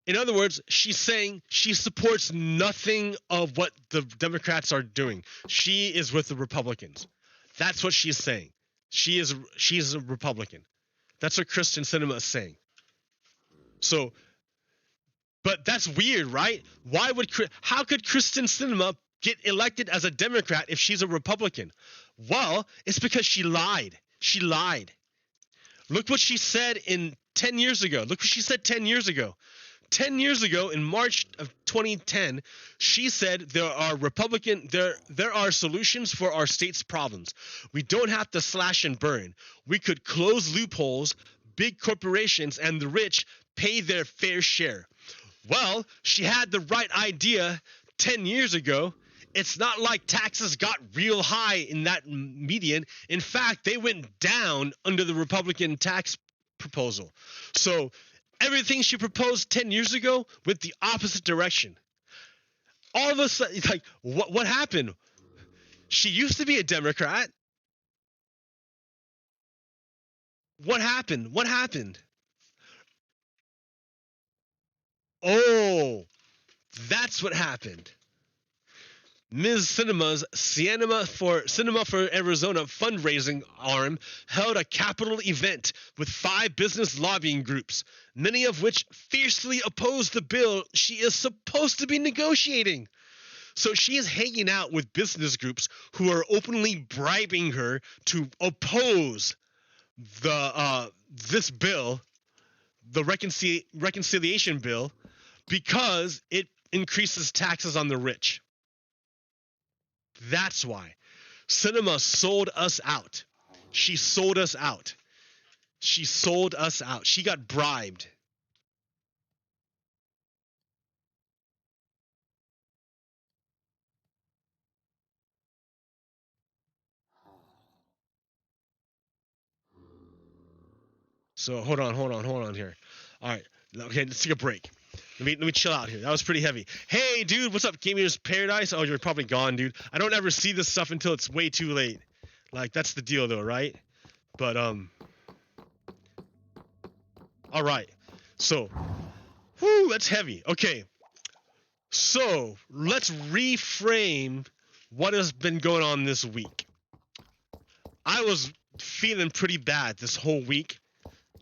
In other words, she's saying she supports nothing of what the Democrats are doing. She is with the Republicans. That's what she's saying. She's a Republican. That's what Kristen Sinema is saying. So, but that's weird, right? How could Kristen Sinema get elected as a Democrat if she's a Republican? Well, it's because she lied. She lied. Look what she said 10 years ago. Look what she said 10 years ago. 10 years ago, in March of 2010, she said there are solutions for our state's problems. We don't have to slash and burn. We could close loopholes, big corporations and the rich pay their fair share. Well, she had the right idea 10 years ago. It's not like taxes got real high in that median. In fact, they went down under the Republican tax proposal. So everything she proposed 10 years ago went the opposite direction. All of a sudden, like, what happened? She used to be a Democrat. What happened? What happened? Oh, that's what happened. Ms. Sinema's Cinema for Arizona fundraising arm held a capital event with 5 business lobbying groups, many of which fiercely opposed the bill she is supposed to be negotiating. So she is hanging out with business groups who are openly bribing her to oppose this bill, the reconciliation bill, because it increases taxes on the rich. That's why. Sinema sold us out. She sold us out. She sold us out. She got bribed. So hold on here. All right. Okay, let's take a break. Let me chill out here. That was pretty heavy. Hey, dude, what's up, Gamer's Paradise? Oh, you're probably gone, dude. I don't ever see this stuff until it's way too late. Like, that's the deal, though, right? But, all right. So, whoo, that's heavy. Okay. So, let's reframe what has been going on this week? I was feeling pretty bad this whole week.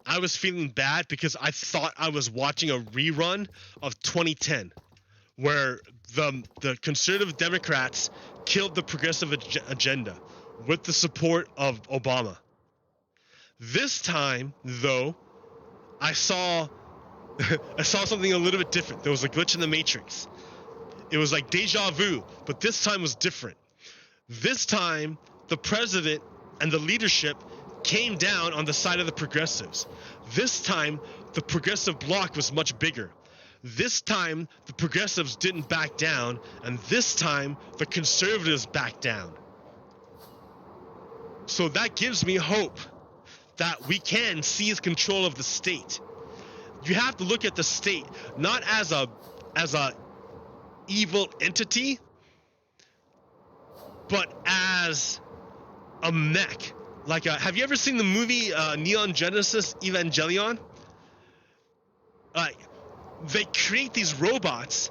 I was feeling bad because I thought I was watching a rerun of 2010, where the conservative Democrats killed the progressive agenda with the support of Obama. This time, though, I saw something a little bit different. There was a glitch in the Matrix. It was like deja vu, but this time was different. This time, the president and the leadership came down on the side of the progressives. This time, the progressive bloc was much bigger. This time, the progressives didn't back down, and this time, the conservatives backed down. So that gives me hope that we can seize control of the state. You have to look at the state not as a evil entity, but as a mech. Like, have you ever seen the movie Neon Genesis Evangelion? They create these robots,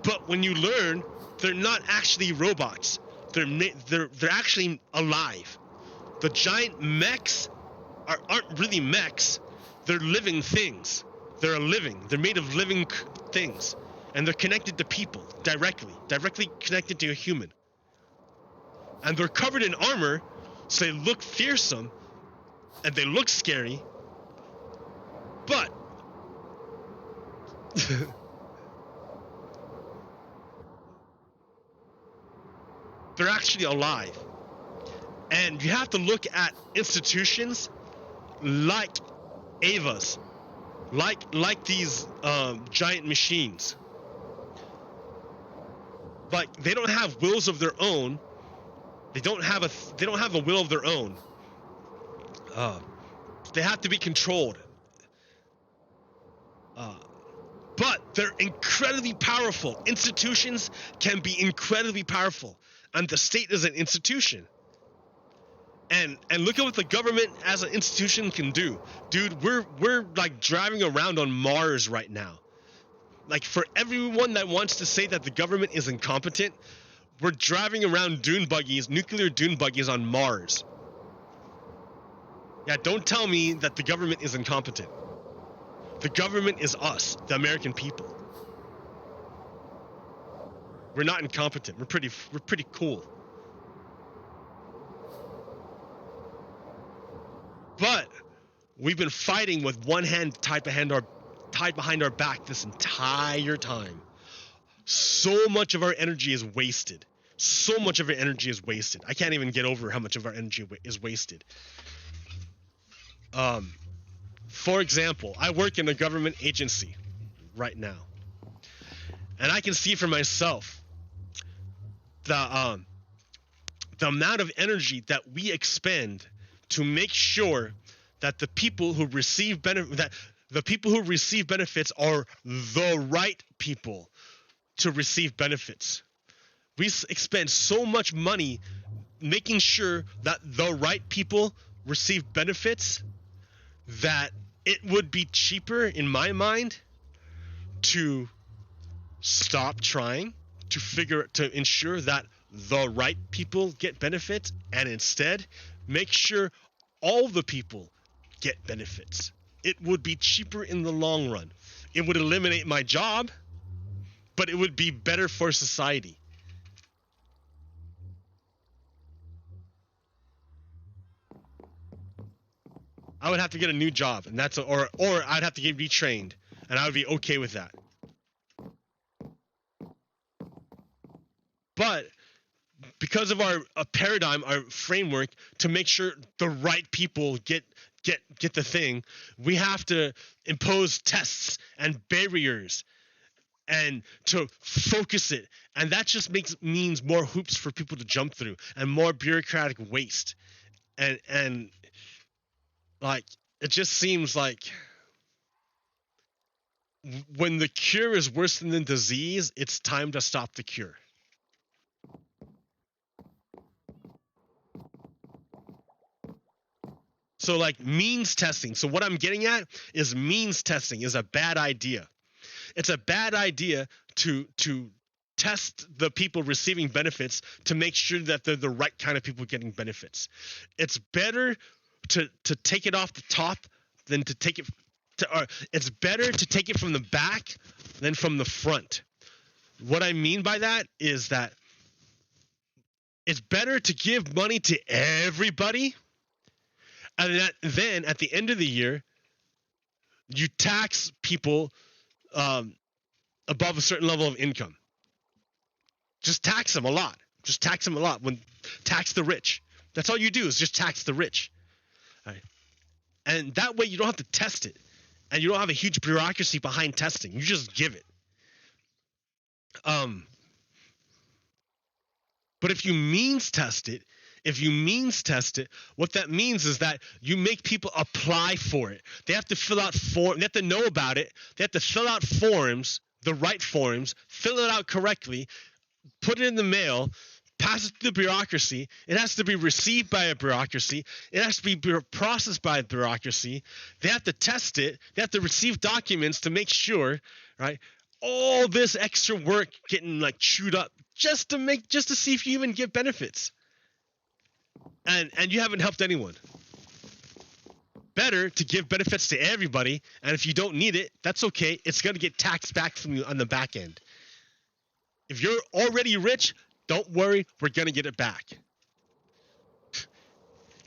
but when you learn, they're not actually robots. They're actually alive. The giant mechs aren't really mechs. They're living things. They're made of living things, and they're connected to people directly connected to a human. And they're covered in armor, so they look fearsome, and they look scary, but they're actually alive. And you have to look at institutions like Ava's, like these giant machines. Like, they don't have wills of their own. They don't have a will of their own. They have to be controlled. But they're incredibly powerful. Institutions can be incredibly powerful, and the state is an institution. And look at what the government as an institution can do. Dude, we're like driving around on Mars right now. Like, for everyone that wants to say that the government is incompetent, we're driving around nuclear dune buggies on Mars. Yeah, don't tell me that the government is incompetent. The government is us, the American people. We're not incompetent. We're pretty cool. But we've been fighting with one hand tied behind our back this entire time. So much of our energy is wasted. I can't even get over how much of our energy is wasted. For example, I work in a government agency right now, and I can see for myself the amount of energy that we expend to make sure that the people who receive benefits are the right people to receive benefits. We expend so much money making sure that the right people receive benefits that it would be cheaper, in my mind, to stop trying to ensure that the right people get benefits, and instead make sure all the people get benefits. It would be cheaper in the long run. It would eliminate my job, but it would be better for society. I would have to get a new job, and or I'd have to get retrained, and I would be okay with that. But because of our paradigm, our framework, to make sure the right people get the thing, we have to impose tests and barriers and to focus it, and that just means more hoops for people to jump through and more bureaucratic waste, and like, it just seems like when the cure is worse than the disease, it's time to stop the cure. So, like, means testing. So what I'm getting at is means testing is a bad idea. It's a bad idea to test the people receiving benefits to make sure that they're the right kind of people getting benefits. It's better to take it off the top than to take it or it's better to take it from the back than from the front. What I mean by that is that it's better to give money to everybody, and then at the end of the year, you tax people above a certain level of income. Just tax them a lot. Just tax them a lot. Tax the rich. That's all you do is just tax the rich. All right. And that way you don't have to test it. And you don't have a huge bureaucracy behind testing. You just give it. But if you means test it, what that means is that you make people apply for it. They have to fill out forms. They have to know about it. They have to fill out forms, the right forms, fill it out correctly, put it in the mail, pass it to the bureaucracy. It has to be received by a bureaucracy. It has to be processed by a bureaucracy. They have to test it. They have to receive documents to make sure, right? All this extra work getting like chewed up just to see if you even get benefits. And you haven't helped anyone. Better to give benefits to everybody, and if you don't need it, that's okay. It's going to get taxed back from you on the back end. If you're already rich, don't worry, we're going to get it back.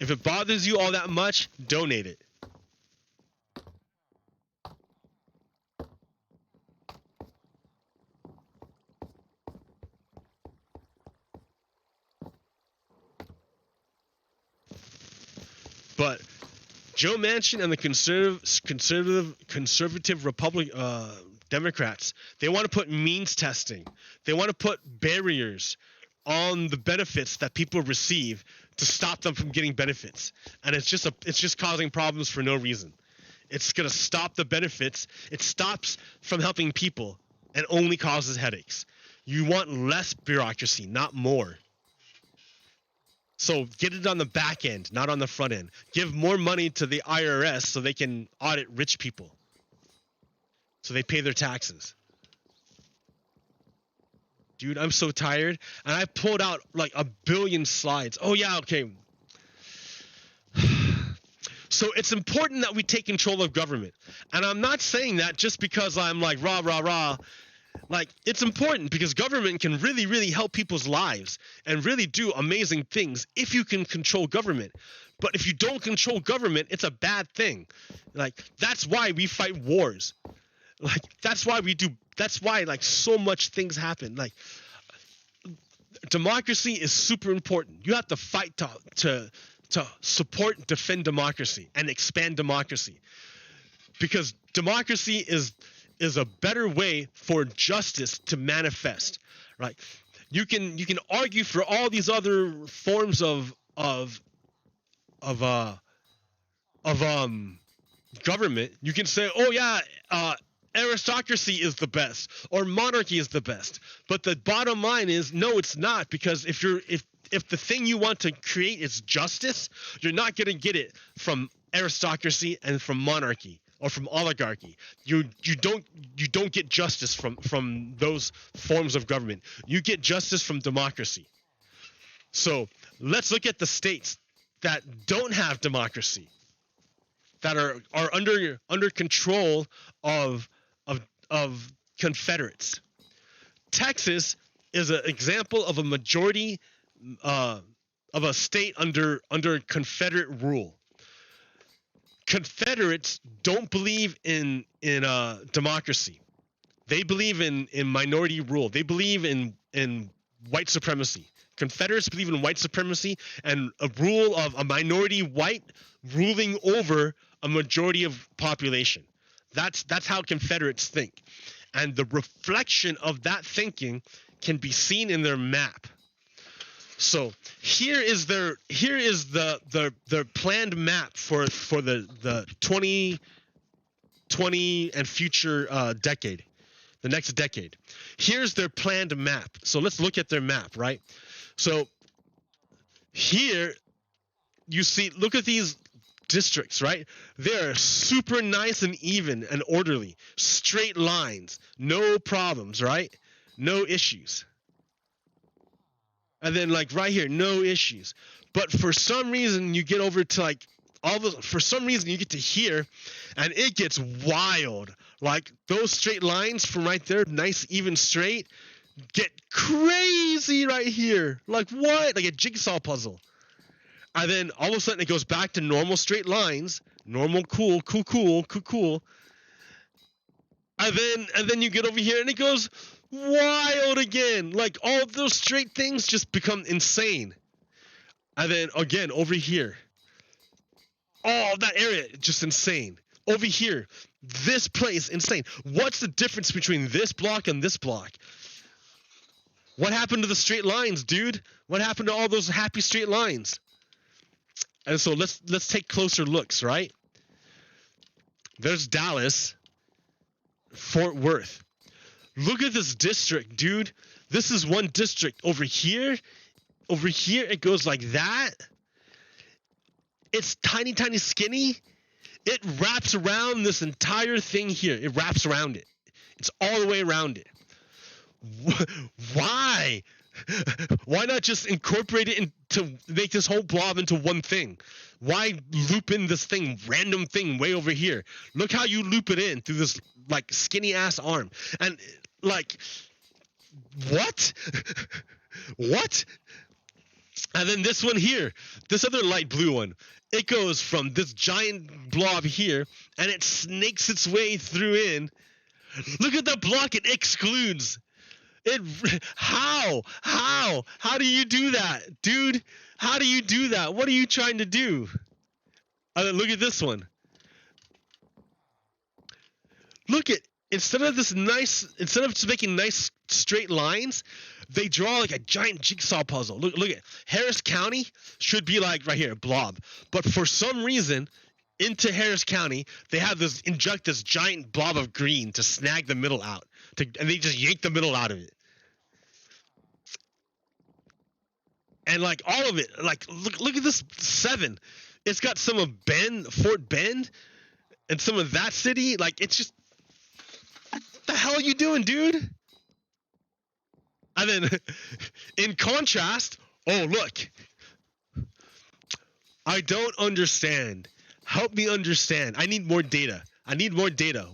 If it bothers you all that much, donate it. But Joe Manchin and the conservative Democrats, they want to put means testing. They want to put barriers on the benefits that people receive to stop them from getting benefits. And it's just causing problems for no reason. It's going to stop the benefits. It stops from helping people and only causes headaches. You want less bureaucracy, not more. So get it on the back end, not on the front end. Give more money to the IRS so they can audit rich people. So they pay their taxes. Dude, I'm so tired. And I pulled out like a billion slides. Oh, yeah, okay. So it's important that we take control of government. And I'm not saying that just because I'm like rah, rah, rah. Like, it's important because government can really, really help people's lives and really do amazing things if you can control government. But if you don't control government, it's a bad thing. Like, that's why we fight wars. Like, that's why like so much things happen. Like, democracy is super important. You have to fight to support and defend democracy and expand democracy. Because democracy is a better way for justice to manifest, right? You can argue for all these other forms of government. You can say, oh yeah, aristocracy is the best or monarchy is the best. But the bottom line is no, it's not, because if the thing you want to create is justice, you're not going to get it from aristocracy and from monarchy or from oligarchy. You don't get justice from those forms of government. You get justice from democracy. So let's look at the states that don't have democracy, that are under control of Confederates. Texas is an example of a majority of a state under Confederate rule. Confederates don't believe in democracy. They believe in minority rule. They believe in white supremacy. Confederates believe in white supremacy and a rule of a minority white ruling over a majority of population. That's how Confederates think. And the reflection of that thinking can be seen in their map. So here is their planned map for the 2020 and future decade, the next decade. Here's their planned map. So let's look at their map, right? So here you see, look at these districts, right? They're super nice and even and orderly, straight lines, no problems, right? no issues. And then like right here, no issues. But for some reason, you get over to like for some reason you get to here, and it gets wild. Like those straight lines from right there, nice even straight, get crazy right here. Like what? Like a jigsaw puzzle. And then all of a sudden it goes back to normal straight lines, normal, cool. And then you get over here and it goes wild again. Like all those straight things just become insane. And then again over here, oh, that area just insane. Over here, this place insane. What's the difference between this block and this block? What happened to the straight lines, dude? What happened to all those happy straight lines? And so let's take closer looks, right? There's Dallas, Fort Worth. Look at this district, dude. This is one district. Over here, it goes like that. It's tiny, tiny, skinny. It wraps around this entire thing here. It wraps around it. It's all the way around it. Why? Why not just incorporate it to make this whole blob into one thing? Why loop in this thing, random thing way over here? Look how you loop it in through this like skinny ass arm. And like, what? What? And then this one here, this other light blue one, it goes from this giant blob here and it snakes its way through in. Look at the block it excludes. How do you do that, dude? How do you do that? What are you trying to do? Look at this one. Look at, instead of making nice straight lines, they draw like a giant jigsaw puzzle. Look at Harris County should be like right here, blob. But for some reason, into Harris County, they have inject this giant blob of green to snag the middle out. And they just yank the middle out of it. And like all of it, like look at this 7. It's got some of Fort Bend, and some of that city. Like it's just, what the hell are you doing, dude? And then, in contrast, oh look, I don't understand. Help me understand. I need more data.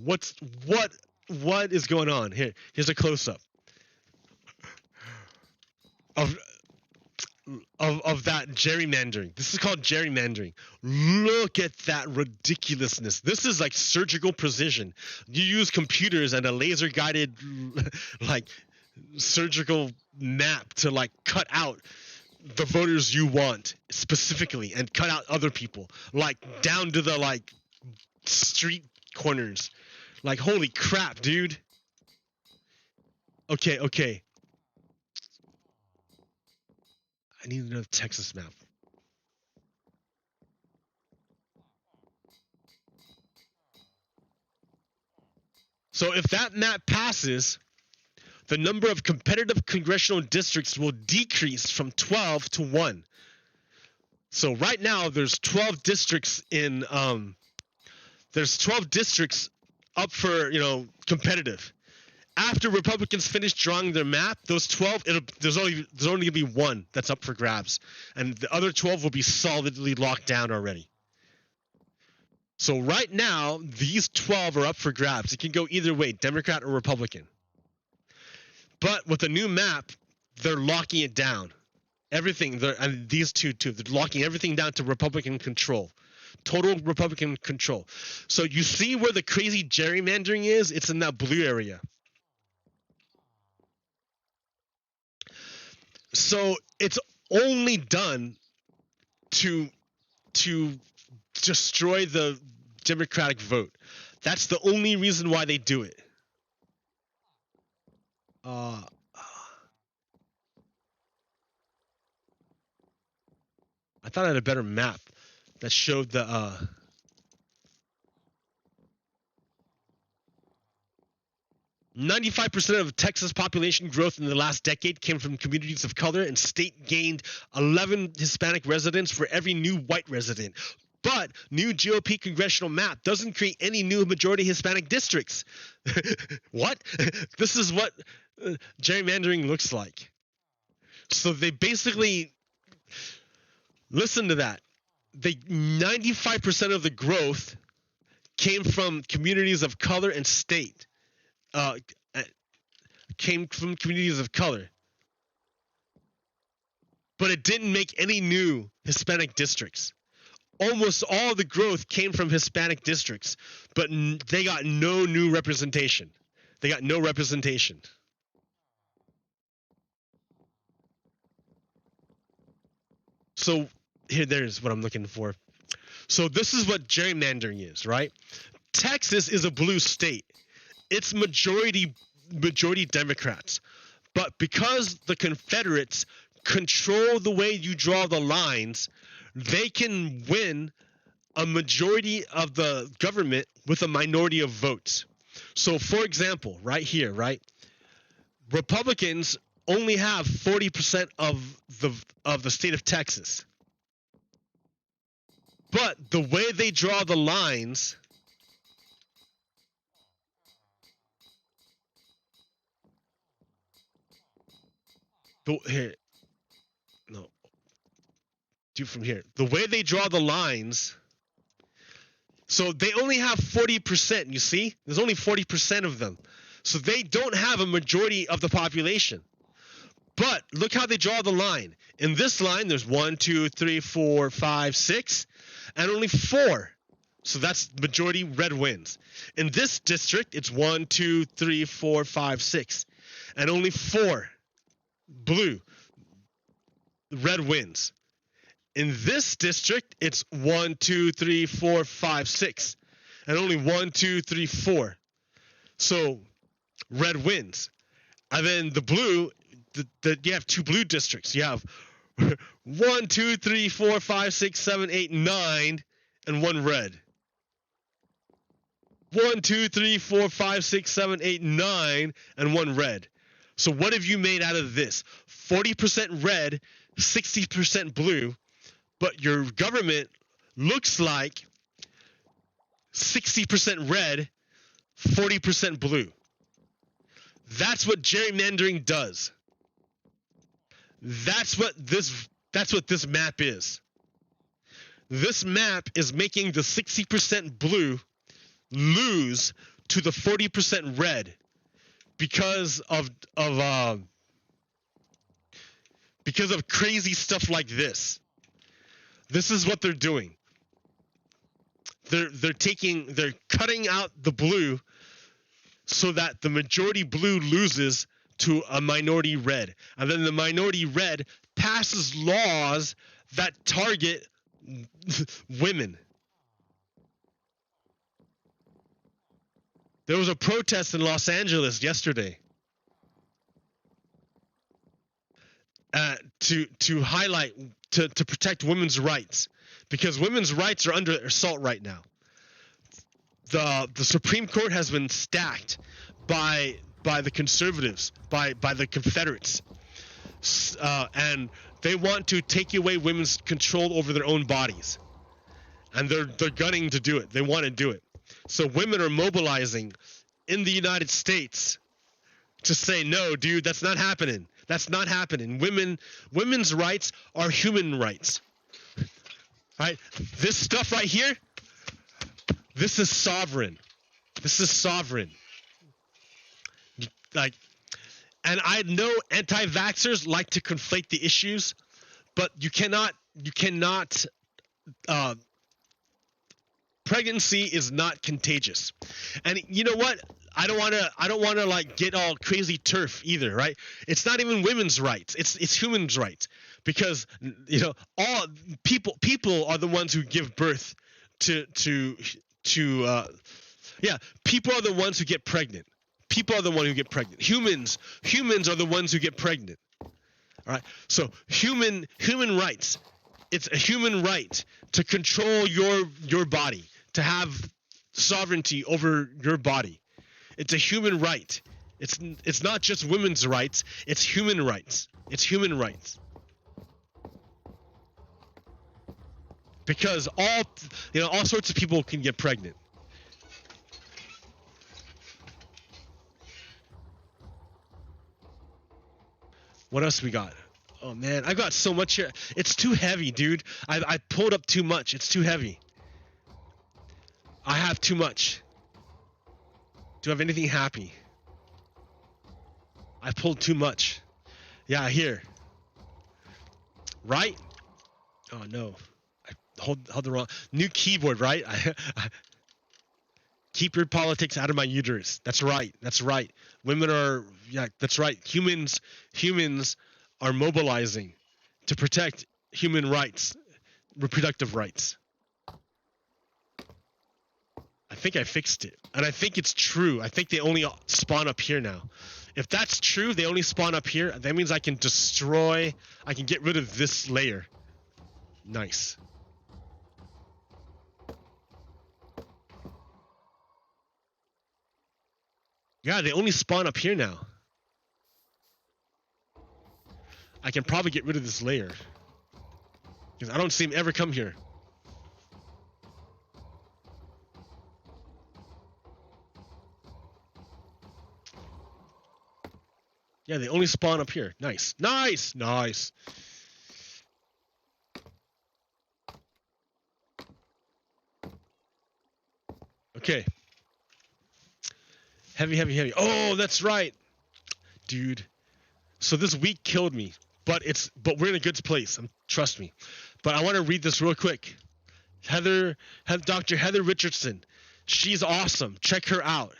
What is going on here? Here's a close up of that gerrymandering. This is called gerrymandering. Look at that ridiculousness. This is like surgical precision. You use computers and a laser guided like surgical map to like cut out the voters you want specifically and cut out other people, like down to the like street corners. Like holy crap, dude. Okay. I need another Texas map. So if that map passes, the number of competitive congressional districts will decrease from 12 to 1. So right now there's 12 districts in there's 12 districts up for, competitive. After Republicans finish drawing their map, those 12, there's only going to be one that's up for grabs, and the other 12 will be solidly locked down already. So right now, these 12 are up for grabs. It can go either way, Democrat or Republican. But with the new map, they're locking it down. Everything, and these two too, they're locking everything down to Republican control. Total Republican control. So you see where the crazy gerrymandering is? It's in that blue area. So it's only done to destroy the Democratic vote. That's the only reason why they do it. I thought I had a better map that showed the 95% of Texas population growth in the last decade came from communities of color, and state gained 11 Hispanic residents for every new white resident. But new GOP congressional map doesn't create any new majority Hispanic districts. What? This is what gerrymandering looks like. So they basically, listen to that. 95% of the growth came from communities of color and state. Came from communities of color. But it didn't make any new Hispanic districts. Almost all the growth came from Hispanic districts, but they got no new representation. They got no representation. So there's what I'm looking for. So this is what gerrymandering is, right? Texas is a blue state. It's majority Democrats. But because the Confederates control the way you draw the lines, they can win a majority of the government with a minority of votes. So for example, right here, right? Republicans only have 40% of the state of Texas. But the way they draw the lines, here, no, do from here. The way they draw the lines, so they only have 40%, you see? There's only 40% of them. So they don't have a majority of the population. But look how they draw the line. In this line, there's 1, 2, 3, 4, 5, 6, and only 4. So that's majority red wins. In this district, it's 1, 2, 3, 4, 5, 6, and only 4 blue. Red wins. In this district, it's 1, 2, 3, 4, 5, 6, and only 1, 2, 3, 4. So red wins. And then the blue, you have 2 blue districts. You have 1, 2, 3, 4, 5, 6, 7, 8, 9, and 1 red. 1, 2, 3, 4, 5, 6, 7, 8, 9, and 1 red. So what have you made out of this? 40% red, 60% blue, but your government looks like 60% red, 40% blue. That's what gerrymandering does. That's what this map is. This map is making the 60% blue lose to the 40% red because of crazy stuff like this. This is what they're doing. They're cutting out the blue so that the majority blue loses to a minority red. And then the minority red passes laws that target women. There was a protest in Los Angeles yesterday to highlight, to protect women's rights, because women's rights are under assault right now. The Supreme Court has been stacked by the conservatives, by the Confederates, and they want to take away women's control over their own bodies, and they're gunning to do it. They want to do it. So women are mobilizing in the United States to say, no, dude, that's not happening. That's not happening. Women's rights are human rights. Right? This stuff right here, this is sovereign. This is sovereign. Like, and I know anti-vaxxers like to conflate the issues, but you cannot. Pregnancy is not contagious, and you know what? I don't want to like get all crazy turf either, right? It's not even women's rights. It's humans' rights, because all people are the ones who give birth to people are the ones who get pregnant. People are the ones who get pregnant. Humans are the ones who get pregnant. All right. So human rights. It's a human right to control your body, to have sovereignty over your body. It's a human right. It's not just women's rights. It's human rights. It's human rights. Because all sorts of people can get pregnant. What else we got? Oh man, I got so much here. It's too heavy, dude. I pulled up too much. It's too heavy. I have too much. Do I have anything happy? I pulled too much. Yeah, here. Right? Oh no. I hold the wrong new keyboard, right? Keep your politics out of my uterus. That's right. That's right. Women are, yeah, that's right. Humans are mobilizing to protect human rights, reproductive rights. I think I fixed it. And I think it's true. I think they only spawn up here now. If that's true, they only spawn up here. That means I can get rid of this layer. Nice. Yeah, they only spawn up here now. I can probably get rid of this layer. Because I don't see him ever come here. Yeah, they only spawn up here. Nice. Nice! Nice! Okay. Heavy, heavy, heavy. Oh, that's right! Dude. So this week killed me. But we're in a good place. Trust me. But I want to read this real quick. Dr. Heather Richardson. She's awesome. Check her out.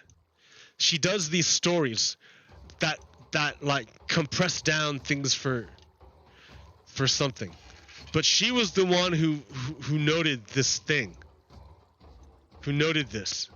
She does these stories that like compress down things for something. But she was the one who noted this thing. Who noted this.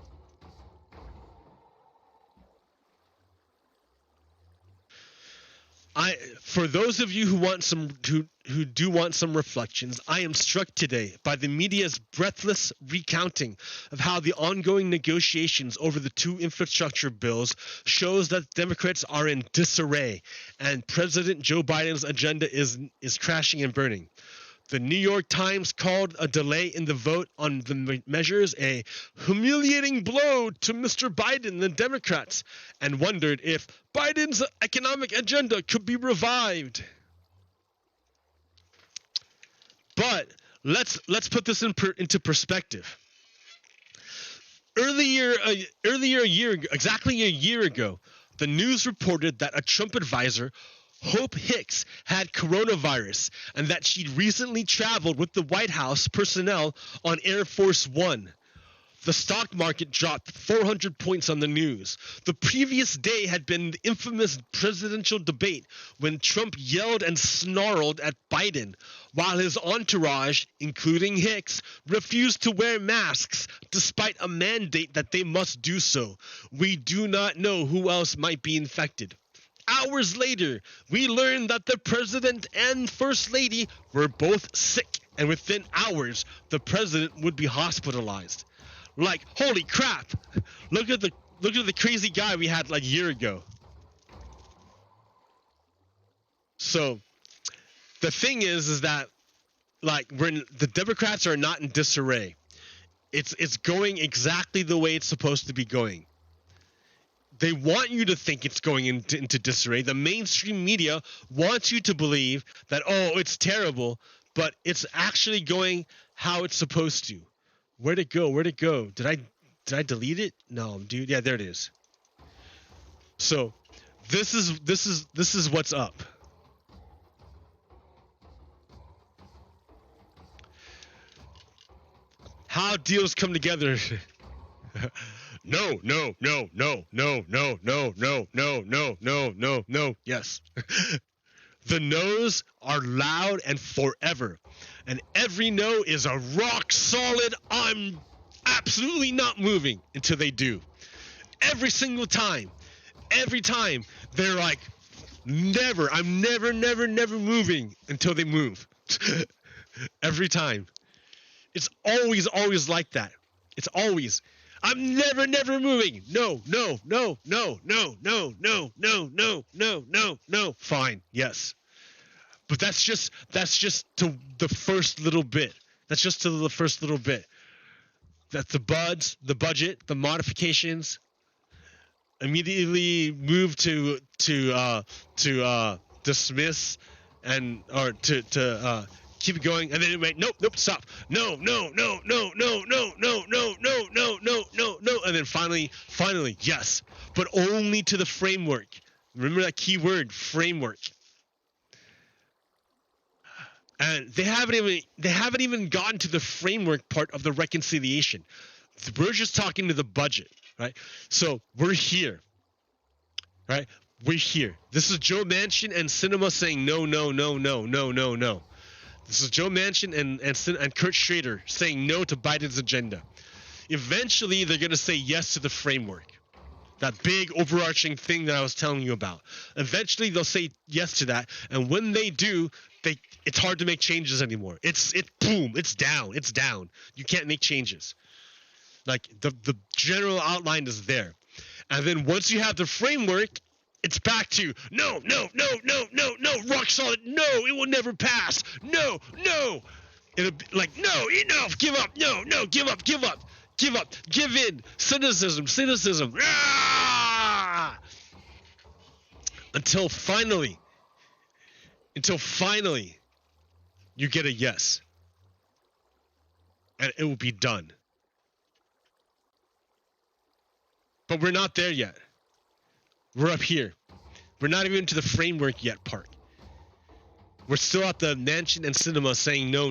For those of you who do want some reflections, I am struck today by the media's breathless recounting of how the ongoing negotiations over the two infrastructure bills shows that Democrats are in disarray and President Joe Biden's agenda is crashing and burning. The New York Times called a delay in the vote on the measures a humiliating blow to Mr. Biden and the Democrats and wondered if Biden's economic agenda could be revived. But let's put this into perspective. Exactly a year ago, the news reported that a Trump advisor, Hope Hicks, had coronavirus and that she'd recently traveled with the White House personnel on Air Force One. The stock market dropped 400 points on the news. The previous day had been the infamous presidential debate when Trump yelled and snarled at Biden, while his entourage, including Hicks, refused to wear masks despite a mandate that they must do so. We do not know who else might be infected. Hours later, we learned that the president and first lady were both sick, and within hours, the president would be hospitalized. Like, holy crap! Look at the crazy guy we had like a year ago. So, the thing is that like the Democrats are not in disarray. It's going exactly the way it's supposed to be going. They want you to think it's going into disarray. The mainstream media wants you to believe that, oh, it's terrible, but it's actually going how it's supposed to. Where'd it go? Where'd it go? Did I delete it? No, dude. Yeah, there it is. So this is what's up. How deals come together. No. Yes. The no's are loud and forever. And every no is a rock solid, I'm absolutely not moving until they do. Every single time. Every time. They're like, never. I'm never moving until they move. Every time. It's always like that. It's always. I'm never moving. No. Fine. Yes. But that's just to the first little bit. That's just to the first little bit. That the buds, the budget, the modifications immediately move to dismiss or to keep going, and then it went nope, stop, no, and then finally yes, but only to the framework. Remember that key word, framework. And they haven't even gotten to the framework part of the reconciliation. We're just talking to the budget, right? So we're here, right? We're here. This is Joe Manchin and Sinema saying no. This is Joe Manchin and Kurt Schrader saying no to Biden's agenda. Eventually, they're going to say yes to the framework. That big overarching thing that I was telling you about. Eventually, they'll say yes to that. And when they do, it's hard to make changes anymore. Boom, it's down. You can't make changes. Like the general outline is there. And then once you have the framework, it's back to no, rock solid, no, it will never pass, no. It'll be like, no, enough, give up, no, give up, give in, cynicism, until finally, you get a yes, and it will be done. But we're not there yet. We're up here. We're not even to the framework yet part. We're still at the Manchin and Sinema saying no.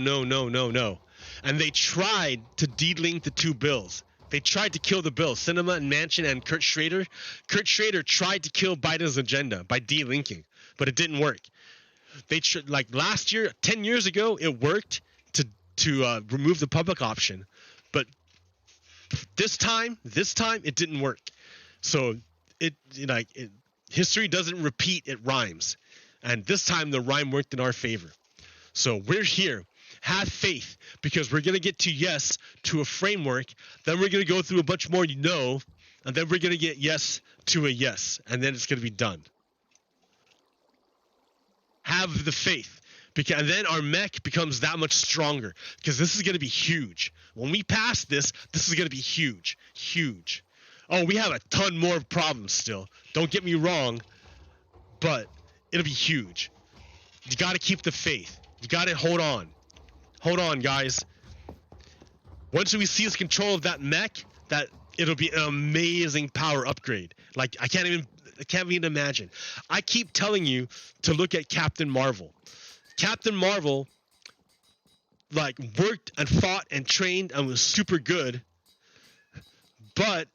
And they tried to de-link the two bills. They tried to kill the bill. Sinema and Manchin and Kurt Schrader. Kurt Schrader tried to kill Biden's agenda by de-linking, but it didn't work. Like last year, 10 years ago, it worked to remove the public option, but this time it didn't work. So history doesn't repeat, it rhymes. And this time the rhyme worked in our favor. So we're here. Have faith, because we're going to get to yes to a framework. Then we're going to go through a bunch more no, and then we're going to get yes to a yes, and then it's going to be done. Have the faith. And then our mech becomes that much stronger, because this is going to be huge. When we pass this is going to be huge. Oh, we have a ton more problems still. Don't get me wrong, but it'll be huge. You got to keep the faith. You got to hold on. Hold on, guys. Once we seize control of that mech, it'll be an amazing power upgrade. Like I can't even imagine. I keep telling you to look at Captain Marvel. Captain Marvel worked and fought and trained and was super good, but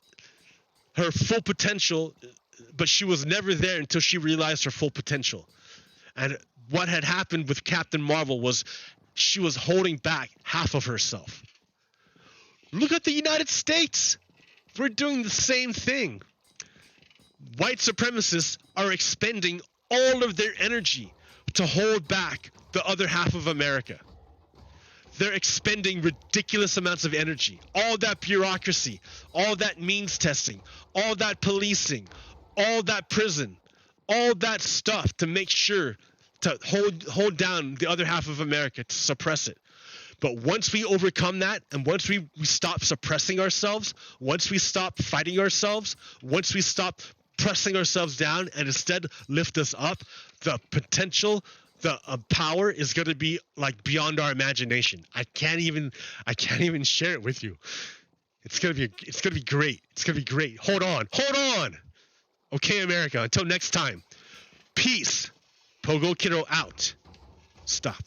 her full potential, but she was never there until she realized her full potential. And what had happened with Captain Marvel was she was holding back half of herself. Look at the United States. We're doing the same thing. White supremacists are expending all of their energy to hold back the other half of America. They're expending ridiculous amounts of energy. All that bureaucracy, all that means testing, all that policing, all that prison, all that stuff to make sure to hold down the other half of America, to suppress it. But once we overcome that, and once we stop suppressing ourselves, once we stop fighting ourselves, once we stop pressing ourselves down and instead lift us up, the potential, the power is going to be beyond our imagination. I can't even share it with you. It's going to be great. It's going to be great. Hold on. Okay, America. Until next time. Peace. Pogokero out. Stop.